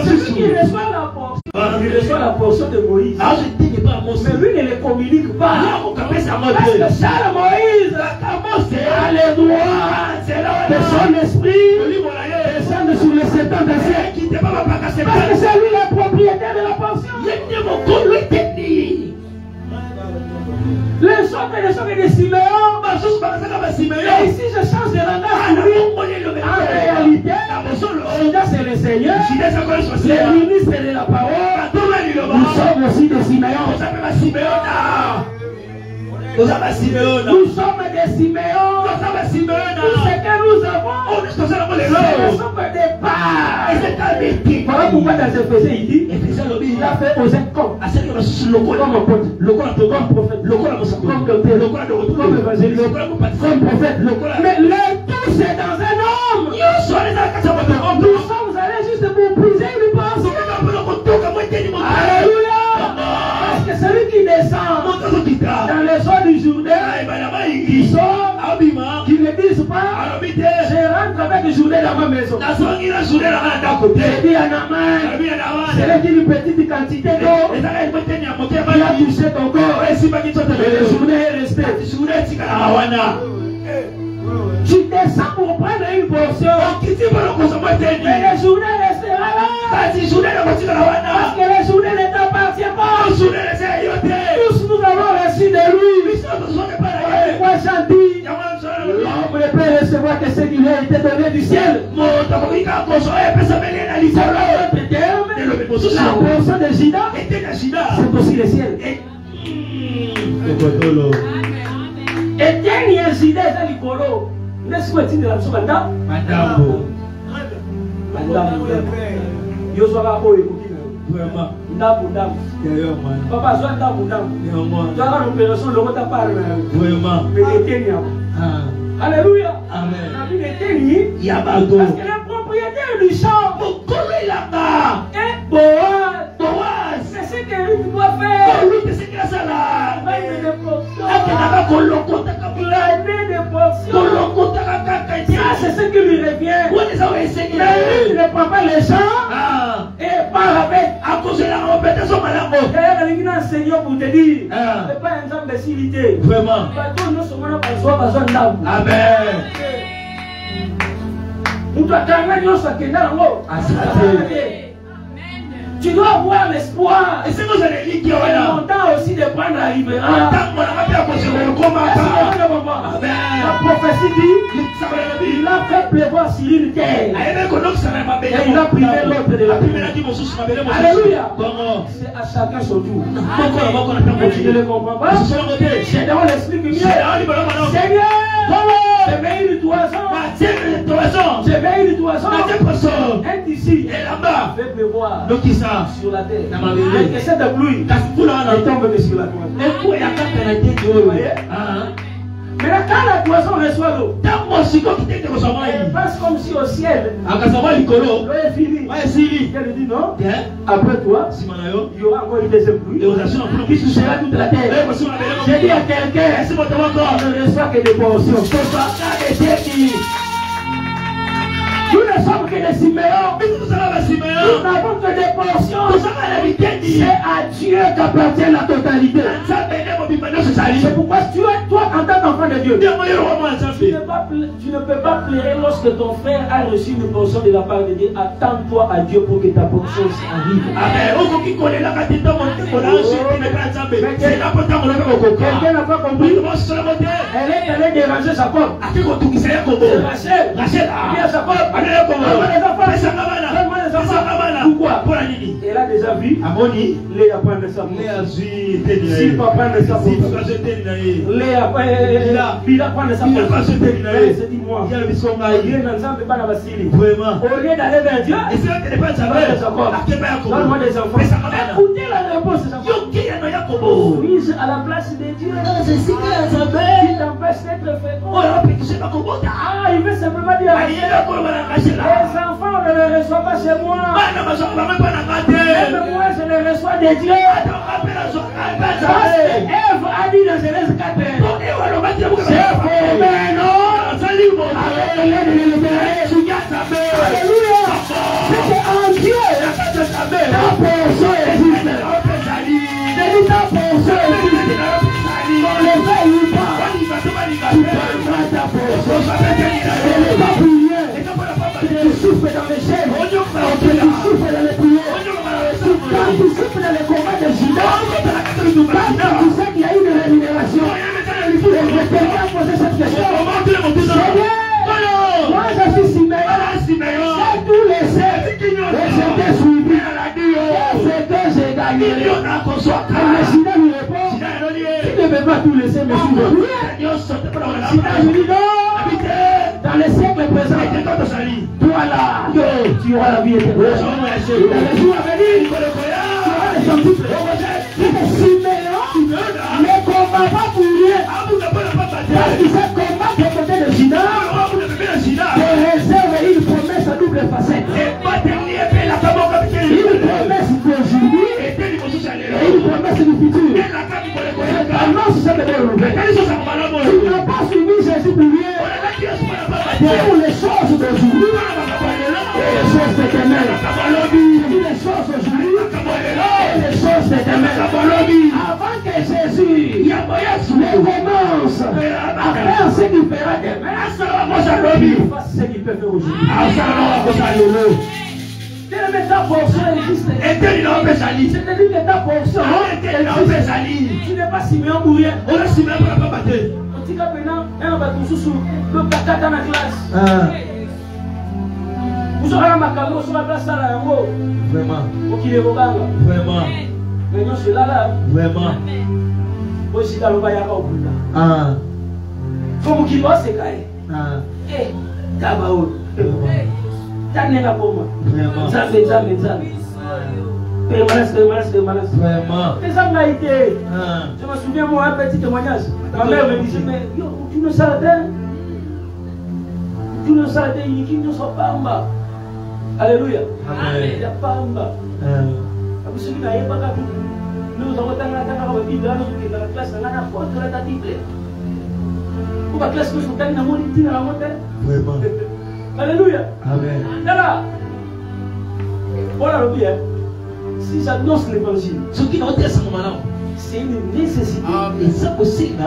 Celui qui reçoit la portion, il reçoit la portion de Moïse. Mais lui ne le communique pas. Parce que Charles Moïse a le droit de son esprit descendre sur les 70 siècles. Parce que c'est lui le propriétaire de la portion. Les choses de Siméon. Et ici je change de langage. En réalité, c'est le Seigneur, le ministre de la parole. Nous sommes aussi des Siméon. Nous sommes des Siméon. Tout ce que nous avons, c'est le somme de part. Voilà pourquoi dans Éphésiens il dit, il a fait aux incômes, comme prophète, comme docteur, comme évangéliste, comme prophète. Mais le tout c'est dans un homme. Nous sommes allés juste pour briser une pensée. Alléluia. Parce que celui qui descend dans les eaux du Jourdain, qui sort, qui ne disent pas, je rentre avec le Jourdain dans ma maison. Je dis à Naman, c'est une petite quantité d'eau qui a touché ton corps. Et le Jourdain est resté. Tu descends pour prendre une portion. Mais le Jourdain restera là. Parce que le Jourdain ne t'appartient pas. Tous nous avons reçu de lui. Pourquoi Jean dit, l'homme ne peut recevoir que ce qui lui a été donné du ciel. La portion de Juda, c'est aussi le ciel. Etienne et Juda eza likolo. N'est-ce pas de la chose madame? Yo soka ko ekoki vraiment. Ndabu. Papa zo ndabu. Tu as l'opération le rota par vraiment. Mais Etienne. Alléluia. Amen. La vie d'Etienne, il y a bateau. Parce que le propriétaire du champ, il là-bas. Et Boaz, c'est ce que lui doit faire. Lui, c'est ce qu'il a ça là. Il des portions. Ça, c'est ce qui lui revient. Mais il ne prend pas les champs et part avec. À cause de la répétition, madame. D'ailleurs, il a enseigné pour te dire. Ce n'est pas un exemple de civilité. Vraiment. Amen. Tu dois avoir l'espoir. Et c'est nous allons dire qu'il y a un temps aussi de prendre la libération. La prophétie dit il a fait pleuvoir sur une terre. Et il a privé l'autre de la terre. Alléluia. C'est à chacun son tour. Tu ne le comprends pas. C'est dans l'esprit du mieux. Seigneur, je mets une toison. Je mets une toison. Un ici. Et là-bas. Fais pleuvoir. Sur la terre. Et c'est de pluie. Il tombe sur la terre. Mais quand la toison reçoit l'eau, elle passe comme si au ciel. L'eau est finie. Elle dit non. Après toi, il y aura encore une deuxième pluie qui touchera toute la terre. J'ai dit à quelqu'un, ne reçoit que des portions. Nous ne sommes que des Siméons. Nous n'avons que des portions. C'est à Dieu qu'appartient la totalité. C'est pourquoi toi, en tant qu'enfant de Dieu, tu ne peux pas pleurer lorsque ton frère a reçu une portion de la part de Dieu. Attends-toi à Dieu pour que ta portion arrive. Amen. C'est là pour t'en relever au coca. Quelqu'un n'a pas compris. Elle est allée déranger sa femme. Rachel. Rachel. Bien sa femme. Pourquoi? Elle a déjà vu. Léa prendre sa femme. Si papa ne s'en fout. Léa prendre sa femme. C'est dis-moi. Dieu n'ensemble pas dans la Syrie. Au lieu d'aller vers Dieu, donne-moi des enfants. Écoutez la réponse. Suis à la place de Dieu. Il t'empêche d'être fécond. Ah, il veut simplement dire les enfants, on ne les reçoit pas chez moi. Même moi, je les reçois de Dieu. Parce que Ève a dit dans Genèse 4, c'est formé, non? Alléluia. C'est en Dieu. Ta portion existe. C'est ta portion existe. On les a eu pas. Tu prendras ta portion. Elle n'est pas prière. Tu souffles dans les chaînes. Tu souffles dans les prières. Quand tu souffles dans les combats de Judas, quand tu sais qu'il y a une rémunération, quelqu'un a posé cette question. Moi je suis Siméon. J'ai tout laissé. Et j'étais suivi. C'est que j'ai gagné. Mais Judas lui répond, tu ne peux pas tout laisser, mais tu veux rien. Judas lui dit non. Dans les siècles présents, toi là, tu auras la vie éternelle. Dans les jours à venir, tu auras les gens tout. Siméon ne combat pas pour rien. Parce que ce combat qui est côté de Judas te réserve une promesse à double facette. Une promesse d'aujourd'hui et une promesse du futur. Annonce cette belle nouvelle. Tu n'as pas suivi Jésus pour rien. Pour les choses d'aujourd'hui et les choses éternelles. Les choses d'aujourd'hui et les choses éternelles. Avant que Jésus ne commence à faire ce qu'il fera demain, fasse ce qu'il peut faire aujourd'hui. Quelle est ta portion existe? C'est-à-dire que ta portion existe. Tu n'es pas Siméon pour rien. On dit que maintenant, on va tout sous le caca dans la classe. Vous aurez ma caméra, vous aurez la place à la haut. Vraiment. Ok, les Roganga. Vraiment. Maintenant, je suis là. Vraiment. Moi, je suis dans le bail à Kaoukoula. Ah. Comme qui doit se cailler. Ah. Eh, Tabaou. T'as pour moi. Vraiment. Permanence. Vraiment. Les hommes a été. Ah. Je me souviens, moi, un petit témoignage. Ma mère me disait, mais tu ne savais. Tu ne savais, qui ne sont pas en bas. Alléluia. Il n'y a pas en bas. Nous avons dans la classe, on a la faute de la Bible. Pour la classe, nous sommes dans la montagne, dans la montagne. Vraiment. Alléluia. Amen. Là, voilà le bien. Si j'annonce l'évangile, Ce qui n'ont pas été c'est une nécessité. et ça possible,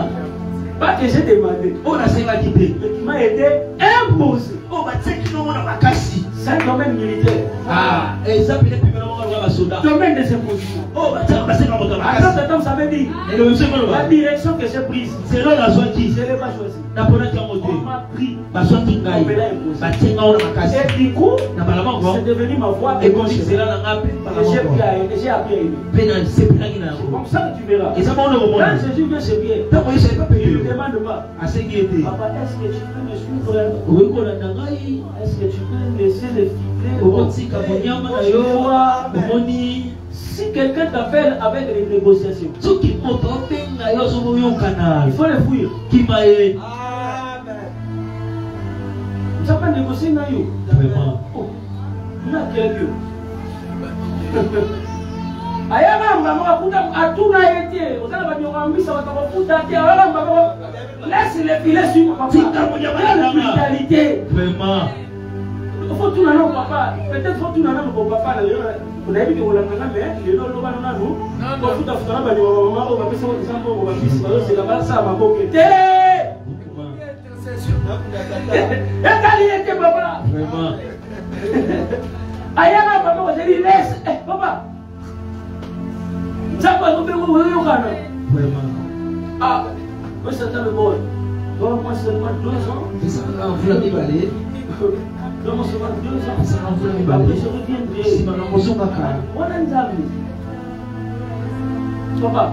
Pas que j'ai demandé, on a cinq acquittés. mais qui m'a été imposé. Oh, bah, tu sais qu'ils n'ont pas cassé. C'est un domaine militaire. Ah, et ça peut être plus maintenant, on va voir soldat. Domaine des impositions. Oh, bah, tiens, c'est comme on À ce temps, ça veut dire et le monsieur, la direction que j'ai prise, c'est là la soie qui. je ne l'ai pas choisie. N'apprendre qu'à monter. On m'a pris. Bah, soit qui gagne. Bah, tiens, on a cassé. Et du coup, N'a pas la main, quoi. c'est devenu ma voix Et quand évangélique. c'est là, on a appelé par la Et j'ai appris main. à aimer, j'ai appris à aimer. Pénal, c'est pénal qui n'a C'est comme ça que tu verras. Et ça, on le moment. Quand Jésus vient chez Pierre, Tant que je ne savais pas il ne payer. demande pas, À ce qui était. papa, est-ce que tu peux me suivre? Oui, qu'on a d'angaï. Est-ce que tu peux me laisser les filets? Au petit Kabonyama, au moni. Si quelqu'un t'appelle avec les négociations, Ce qui m'a trompé, il y a un canal. il faut les fuir. Qui m'a aidé. Tu n'as pas négocié, Nayo. Vraiment. Oh, il y a quelqu'un. Ayama mama kuta atuna yete osala banyonga mbisa batakufuta te ayama mama laisse les filets sur papa brutalité Vraiment. faut tout nana papa peut-être faut tout nana mon papa on a vu que on l'a mais les lots loba nana nous pour futa futa na banyonga mama o bapesa ko sambo o bapesa ba c'est la base ça ma boke te ekali yete papa Vraiment. ayama mama on dit laisse papa Vraiment. Ah, moi ça t'a le bon. Bon, moi seulement 2 ans. Et ça vous l'avez balé. Non, moi seulement 2 ans. Ça vous l'avez Après, balé. je reviendrai. Si maintenant on s'en va quand. Moi, on a papa,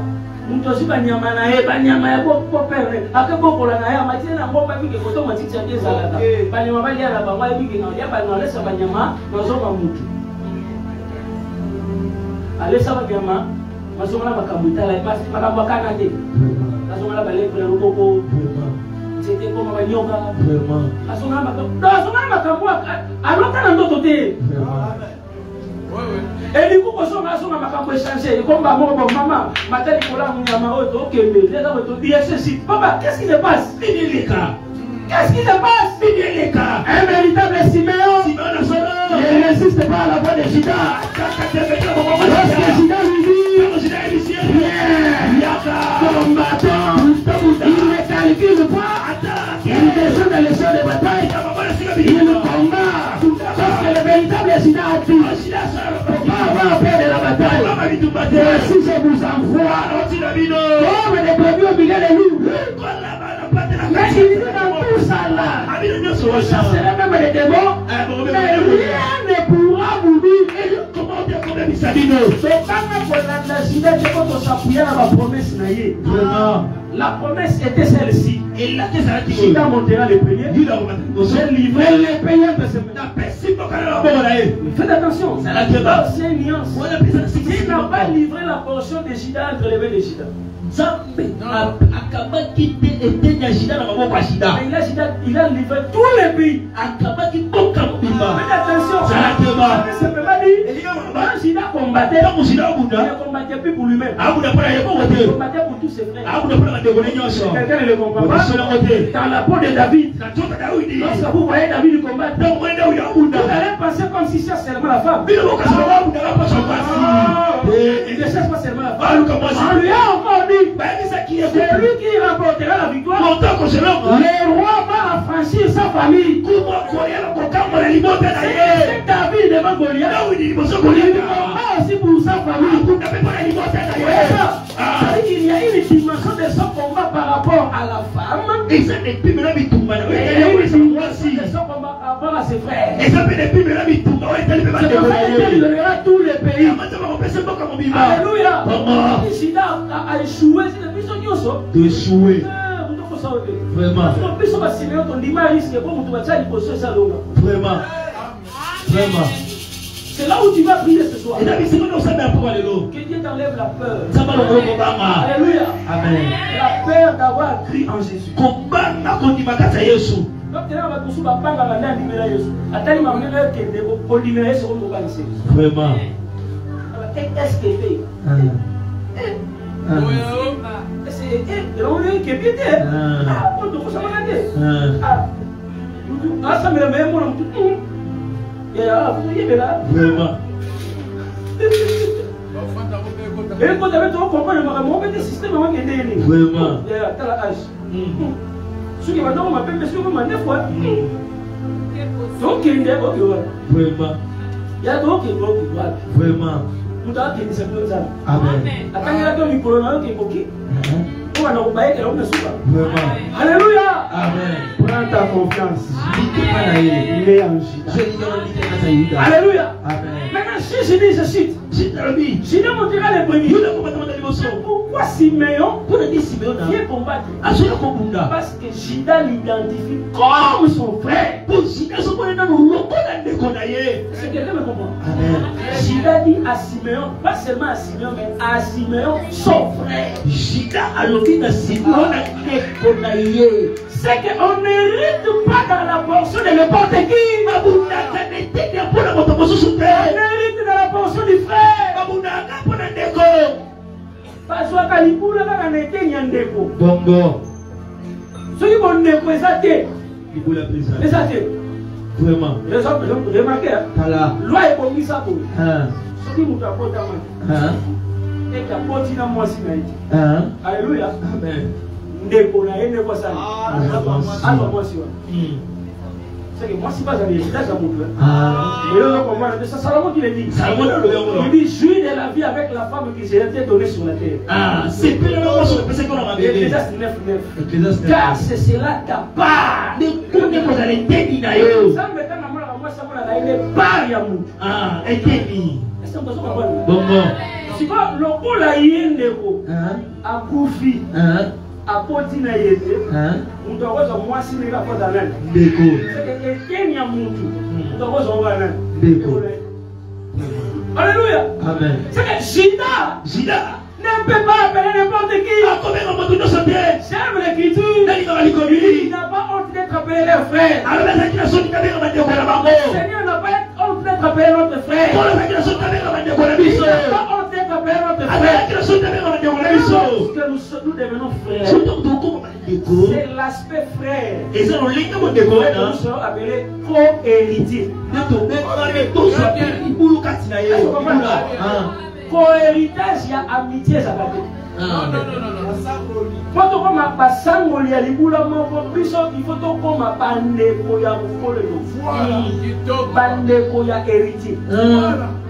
nous aussi banyama na ye, banyama ya pour perdre. Après beaucoup la na ya, matin na ngomba biki koto matiti ya dezalaka. Banyama bali ya na bango ya biki na ya banyama laisse banyama mazo ba mutu. Alesa banyama mazo na makambuta la mas makambo kana te. Mazo na balé pour le roboko. C'était comme banyoka. Vraiment. Mazo na makambo alota na ndoto te. Et du coup, on a échangé. Comme maman, ma tête est là, papa, qu'est-ce qui se passe? Qu'est-ce qui se passe? Un véritable Siméon. Il ne résiste pas à la voix de Judas. Lorsque Judas lui dit, combattant, il ne calcule pas. Il descend dans les champs de bataille. Il combat. Parce que le véritable Judas a dit, avoir peur de la bataille. Si je vous envoie comme des brebis au milieu des loups, mais il dit dans tout ça là, vous chasserez même les démons, mais rien ne pourra vous dire. Comment dire qu'on a mis ça? C'est pas pour la Judas qui peut s'appuyer à la promesse. La promesse était celle-ci. Et là, Judas montera le premier. J'ai livré les payants de ce faites attention, c'est une nuance. Il n'a pas livré la portion de Judas entre les mains de Judas. Il a livré tous les pays. Faites attention. Ça ne peut pas dire. Quand Judas combattait, il ne combattait plus pour lui-même. Il combattait pour tous ses frères. Quelqu'un ne le comprend pas. Dans la peau de David, lorsque vous voyez David combattre, vous allez penser comme si c'est seulement la femme. Il ne cherche pas seulement la femme. On lui a encore dit, c'est lui qui remportera la victoire. Le roi va affranchir sa famille. C'est David devant Goliath. Il combat aussi pour sa famille. Il y a une dimension de son combat par rapport à la femme. Et il y a une dimension de son combat par rapport à ses frères. C'est pour ça qu'il donnera tous les pays. Alléluia. Judas a échoué. De échouer. Vraiment. Vraiment. Vraiment. C'est là où tu vas prier ce soir. Que Dieu t'enlève la peur. Alléluia. Amen. La peur d'avoir cru en Jésus. Vraiment. Est-ce que Vraiment. Et quand tu avais ton comprendre, le système qui est né. Vraiment. T'as la âge. Ceux qui m'ont m'appelle, mais ceux qui m'ont dit quoi? Donc, il y a Vraiment. il y a donc il doit. Vraiment. Nous avons dit c'est comme ça. Amen. Attends, il y a donc micro qui est coquille. On va nous bailler que l'on ne soit. Vraiment. Alléluia. Amen. Prends ta confiance. Il est en Judas. Alléluia. Amen. Maintenant, si je dis, je cite. Je ne montrerai les premiers. Pourquoi Siméon vient combattre? Parce que Judas l'identifie comme son frère. Est-ce que quelqu'un me comprend? Judas dit à Siméon, pas seulement à Siméon, mais à Siméon, son frère. C'est qu'on n'hérite pas dans la portion de n'importe qui. On hérite dans la portion du frère. Parce que Bongo. ceux qui vont négocier, Vraiment. remarquez, Tala. loi est commise ça pour ceux qui nous apportent à main. Et qui apportent dans moi, alléluia. Amen. C'est C'est que moi, si pas un héritage à mon père. Mais là, c'est Salomon qui le dit. Il dit, jouis de la vie avec la femme qui s'est été donnée sur la terre. C'est plus le moment sur le PC qu'on a révélé. Ecclésiaste 9:9. Car c'est cela ta part. Ça me donne moi, ça me part ya mutu. Et Kenny. Est-ce que vous comprenez? Bon. Si vous le coup la yendeko, à Koufi, à Potina yete, on doit voir moi si les rapports d'Alain. Déco. C'est que Kenya mutu, on doit voir Alain. Déco. Alléluia. Amen. C'est que Jida ne peut pas appeler n'importe qui. J'aime l'écriture. Il n'a pas honte d'être appelé leur frère. Le Seigneur n'a pas honte d'être appelé notre frère. Il n'a pas honte d'être appelé notre frère. Lorsque nous devenons frères, c'est l'aspect frère. Et nous sommes appelés co-héritiers. Co-héritage, il y a amitié, ça va dire. Quand on commence à s'envoler, il faut qu'on m'a bandé pour y avoir héritier.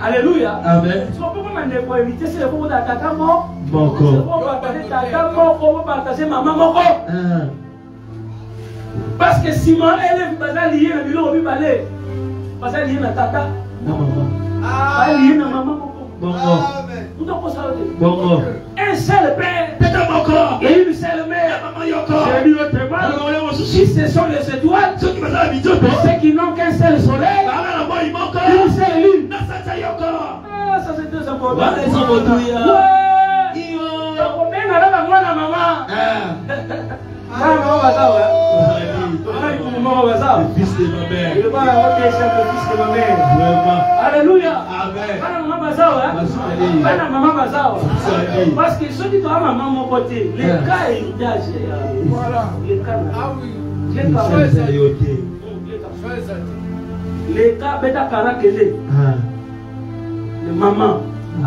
Alléluia. Amen. Si on peut demander pour héritier, c'est le moment d'attaquer mort. C'est le moment d'attaquer mort, on va partager maman mort. Parce que si mon élève va lier le bureau, il va aller. Parce qu'il y a un tata. Il y a une maman. Un seul père et une seule mère. J'ai lu autrement. Si ce sont les étoiles, ceux qui n'ont qu'un seul soleil, une seule lune. Ça c'est très important. Le fils de ma mère. Il va le fils de ma mère. Alléluia. Parce que ceux qui doivent à mon côté, les cas héritage. Voilà. Les cas. Les cas bêta karakele. Les mamans. Il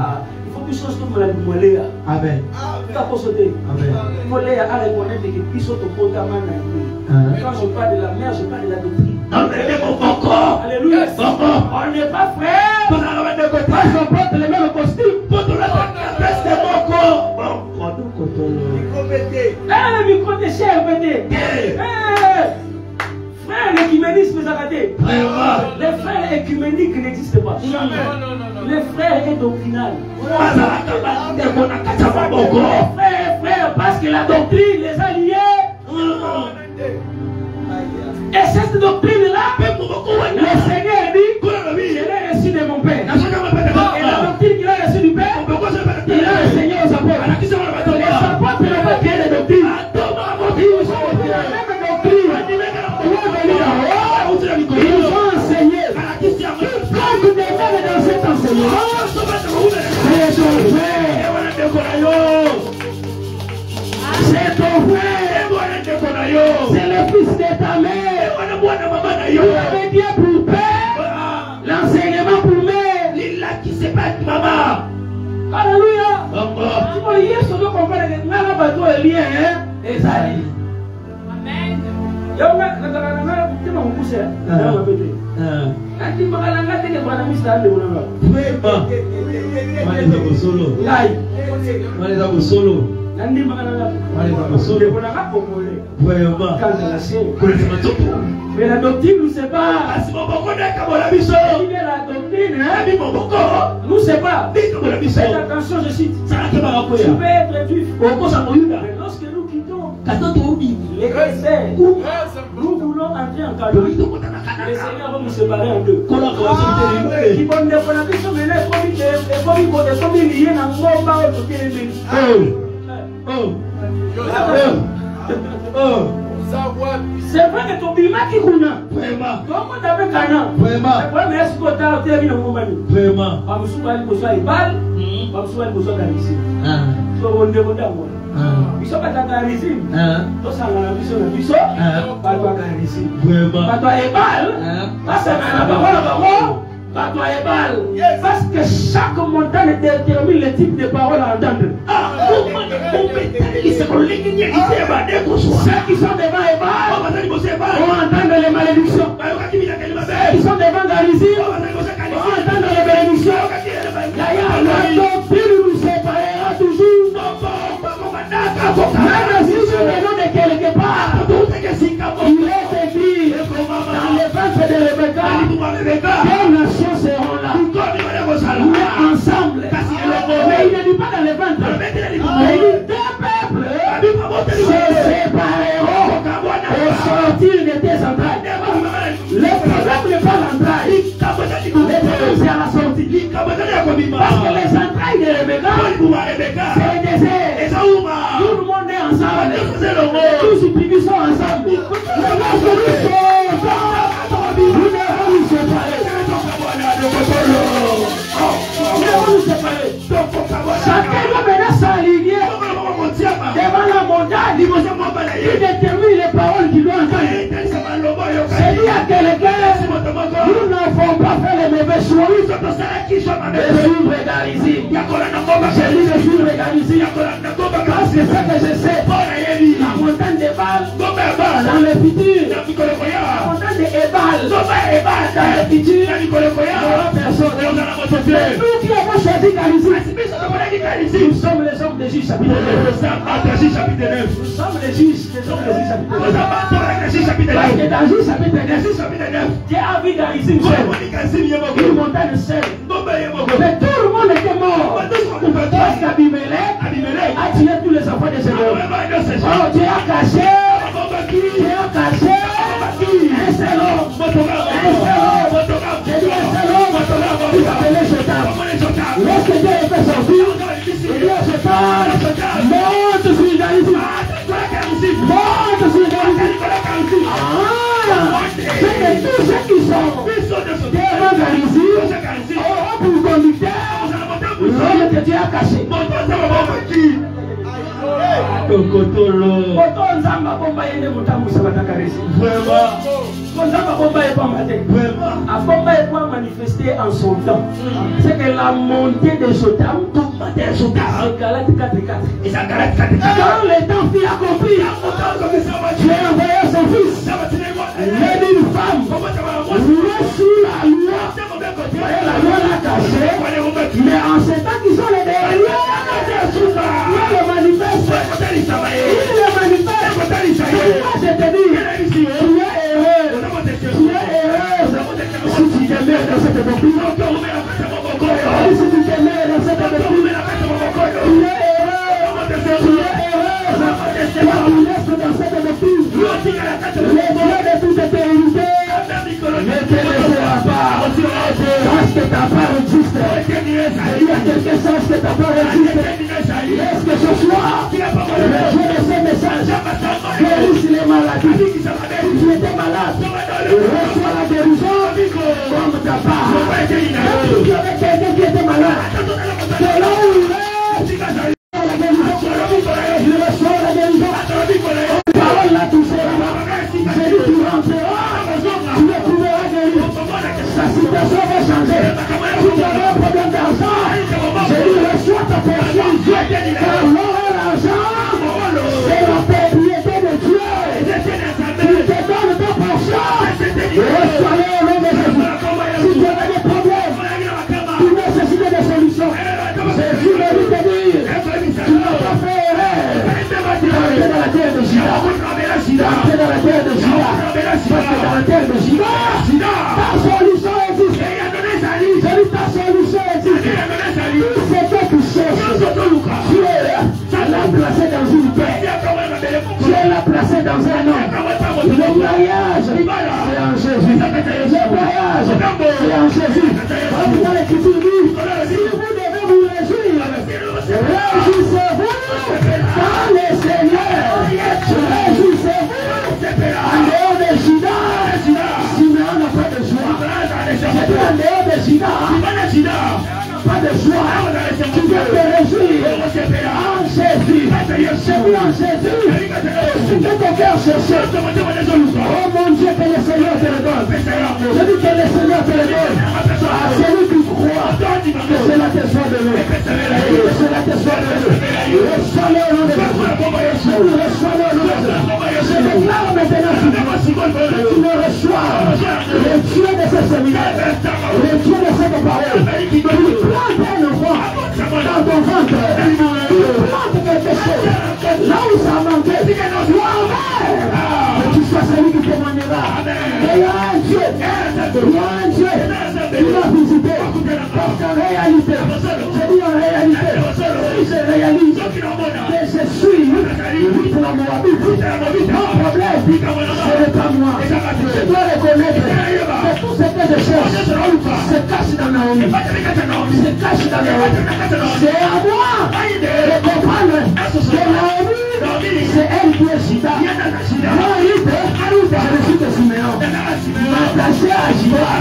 faut que ce soit pour la moléa. Amen. Il faut sauter. Amen. Il faut les reconnaître que puis sauter au potaman. Quand je parle de la mère, je parle de la doctrine. Alléluia. On n'est pas frères. Parce qu'on porte les mêmes costumes. Frère, l'écuménisme est arrêté. Les frères écuméniques n'existent pas. Les frères est doctrinal. Frère, parce que la doctrine les a liés. Et cette doctrine-là, le Seigneur dit, je l'ai reçu de mon Père. Et la doctrine qu'il a reçue du Père, il a enseigné aux apôtres. Les apôtres n'ont pas créé de doctrine. Ils ont pris la même doctrine. Ils ont enseigné. Quand vous démarrez dans cet enseignement, c'est ton frère. C'est ton frère. C'est le fils de ta mère. Il avait bien pour père, l'enseignement pour mère. Lila qui se bat maman. Alléluia. Tu vois, hier, ce que comprendre que n'a pas bateau est lié, hein? Et ça dit. Amen. Yo, tu m'as poussé, hein? On va péter. Tu m'as dit que tu as mis ça de mon nom. Vraiment. Moi, les solo. Aïe. Moi, les solo. Nandi makalanga. Mais la doctrine nous sépare. La doctrine nous sépare. Faites attention, je cite. Tu peux être juif. Mais lorsque nous quittons les chrétiens, nous voulons entrer en cadeau. Les Seigneurs vont nous séparer en deux. C'est vrai que ton bima qui kuna. Vraiment. Comment t'avais Cana? Vraiment. Mais est-ce que t'as été bien au moment? Vraiment. Pas me souvenir que ça est bal. Pas me souvenir que ça est ici. So on demande à moi. Ils sont pas dans ici. Toi ça la mission la mission. Pas toi ici. Vraiment. Pas toi est bal. Pas ça la parole. Pas toi est bal. Parce que chaque montagne détermine le type de parole à entendre. Ceux qui sont devant Ebal vont entendre les malédictions. Même si je me donne de quelque part, il est écrit dans le ventre de Rebecca, deux nations seront là. Mais ensemble. Mais il ne dit pas dans le ventre. Mais il dit deux peuples se sépareront au sortir de tes entrailles. Le problème n'est pas l'entraille. Le problème c'est à la sortie. Parce que les entrailles de Rebecca, c'est le désert. Tout le monde est ensemble. Tous les privés sont ensemble. Nous devons nous séparer. Chacun doit maintenant s'aligner devant la montagne. Il détermine les paroles qu'il doit entendre. C'est dit à quelqu'un, nous n'avons pas fait les mauvais choix. Je suis régalisé. Je suis régalisé. Parce que c'est que je sais. La montagne de Baal dans le futur. La montagne de Ebal dans le futur. Nous qui avons choisi Carici, nous sommes les hommes de Juge chapitre 9. Nous sommes les juges des hommes de Juge chapitre 9. Parce que dans Juge chapitre 9, Dieu a vu Carici une montagne seule. Mais tout le monde était mort. Parce qu'Abimelech a tué tous les enfants de ses hommes. Oh, Dieu a caché un seul homme. J'ai dit un seul homme. Il s'appelait Jotam. Lorsque Dieu est fait sortir, il dit à Jotam, monte sur Carici. Monte sur Carici. C'est que tous ceux qui sont devant Carici auront pour conducteur l'homme que Dieu a caché. Manifesté en son temps. C'est que la montée de Jotam, c'est Galates 4:4. Quand le temps fut accompli, Dieu a envoyé son fils, l'aide d'une femme, sous la loi. La loi l'a caché, mais en ce temps qu'ils sont les derniers, il le manifeste. Il le manifeste. Je te dis, tu es heureux. Tu es heureux. Si tu te mets dans cette doctrine, si tu te mets dans cette doctrine, tu es heureux. Tu es heureux. Tu restes dans cette doctrine. Les dieux de toute éternité ne te laissera pas. Sache que ta part existe. Il y a quelque chose que ta part existe. Est-ce que ce soir, le Dieu de ces messages guérisse les maladies? Si tu étais malade, reçois la guérison comme ta part. Même si tu avais quelqu'un qui était malade, c'est là où il est. La guérison, je reçois la guérison. La parole l'a touché là-bas. J'ai dit tu rentreras, tu le trouveras guéri. Sa situation va changer. Si tu avais un problème d'argent, j'ai dit reçois ta portion. Car l'or et l'argent, c'est la propriété de Dieu. Tu te donnes ta portion. Reçois-le au nom de Jésus. Si tu avais des problèmes, tu nécessitais des solutions. Jésus veut te dire, tu n'as pas fait erreur. Tu es entré dans la terre de Juda. Tu es entré dans la terre de Juda. Parce que dans la terre de Juda, ta solution existe. J'ai dit ta solution existe. Tout ce que tu cherches, tu l'as placé dans une paix. Tu l'as placé dans un homme. Le voyage, c'est en Jésus. Le voyage, c'est en Jésus. Dans l'Écriture dit, si vous devez vous réjouir, réjouissez-vous dans le Seigneur. Réjouissez-vous. En dehors de Juda, Simeon n'a pas de joie. J'ai dit en dehors de Juda, pas de joie. Tu peux te réjouir en Jésus. C'est vous en Jésus. Tu peux ton cœur chercher. Oh mon Dieu, que le Seigneur te le donne. Je dis que le Seigneur te le donne. À celui qui croit que cela te soit de lui. Que cela te soit de lui. Reçois-le au nom de Jésus. Reçois-le au nom de Jésus. Je déclare maintenant que tu me reçois. Le Dieu de ce séminaire. Le Dieu de cette parole. Tu plantes un enfant dans ton ventre. Tu plantes la Moabite. Mon problème, ce n'est pas moi. Je dois reconnaître que tout ce que je cherche se cache dans Naomi. Se cache dans Naomi. C'est à moi de comprendre que Naomi, c'est elle qui est Juda. Moi, je ne suis que Siméon. M'attacher à Juda,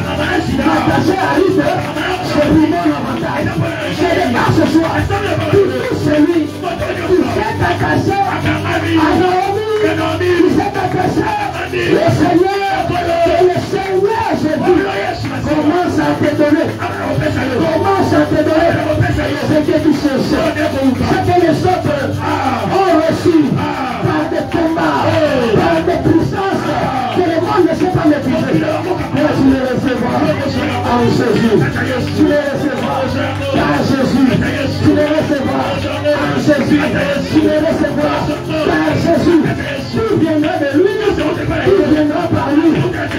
m'attacher à Ruth, c'est pour mon avantage. Je regarde ce soir tout celui qui s'est attaché à Naomi, qui s'est attaché le Seigneur Jésus commence à te donner, ce que tu cherches, ce que les autres ont reçu par des combats, par des puissances que le monde ne sait pas maîtriser. Mais tu les recevras en Jésus. Tu les recevras en Jésus. Tu les recevras en Jésus. Tu les recevras par Jésus. Tout viendra de lui. Tout viendra par lui.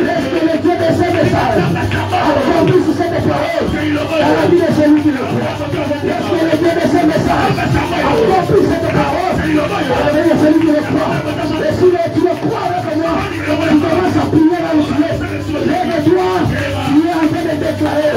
Laisse que le Dieu de ces messages accomplisse cette parole dans la vie de celui qui le croit. Laisse que le Dieu de ces messages accomplisse cette parole dans la vie de celui qui le croit. Et si tu le crois avec moi, tu commences à prier là où tu es. Lève-toi, tu es en train de déclarer.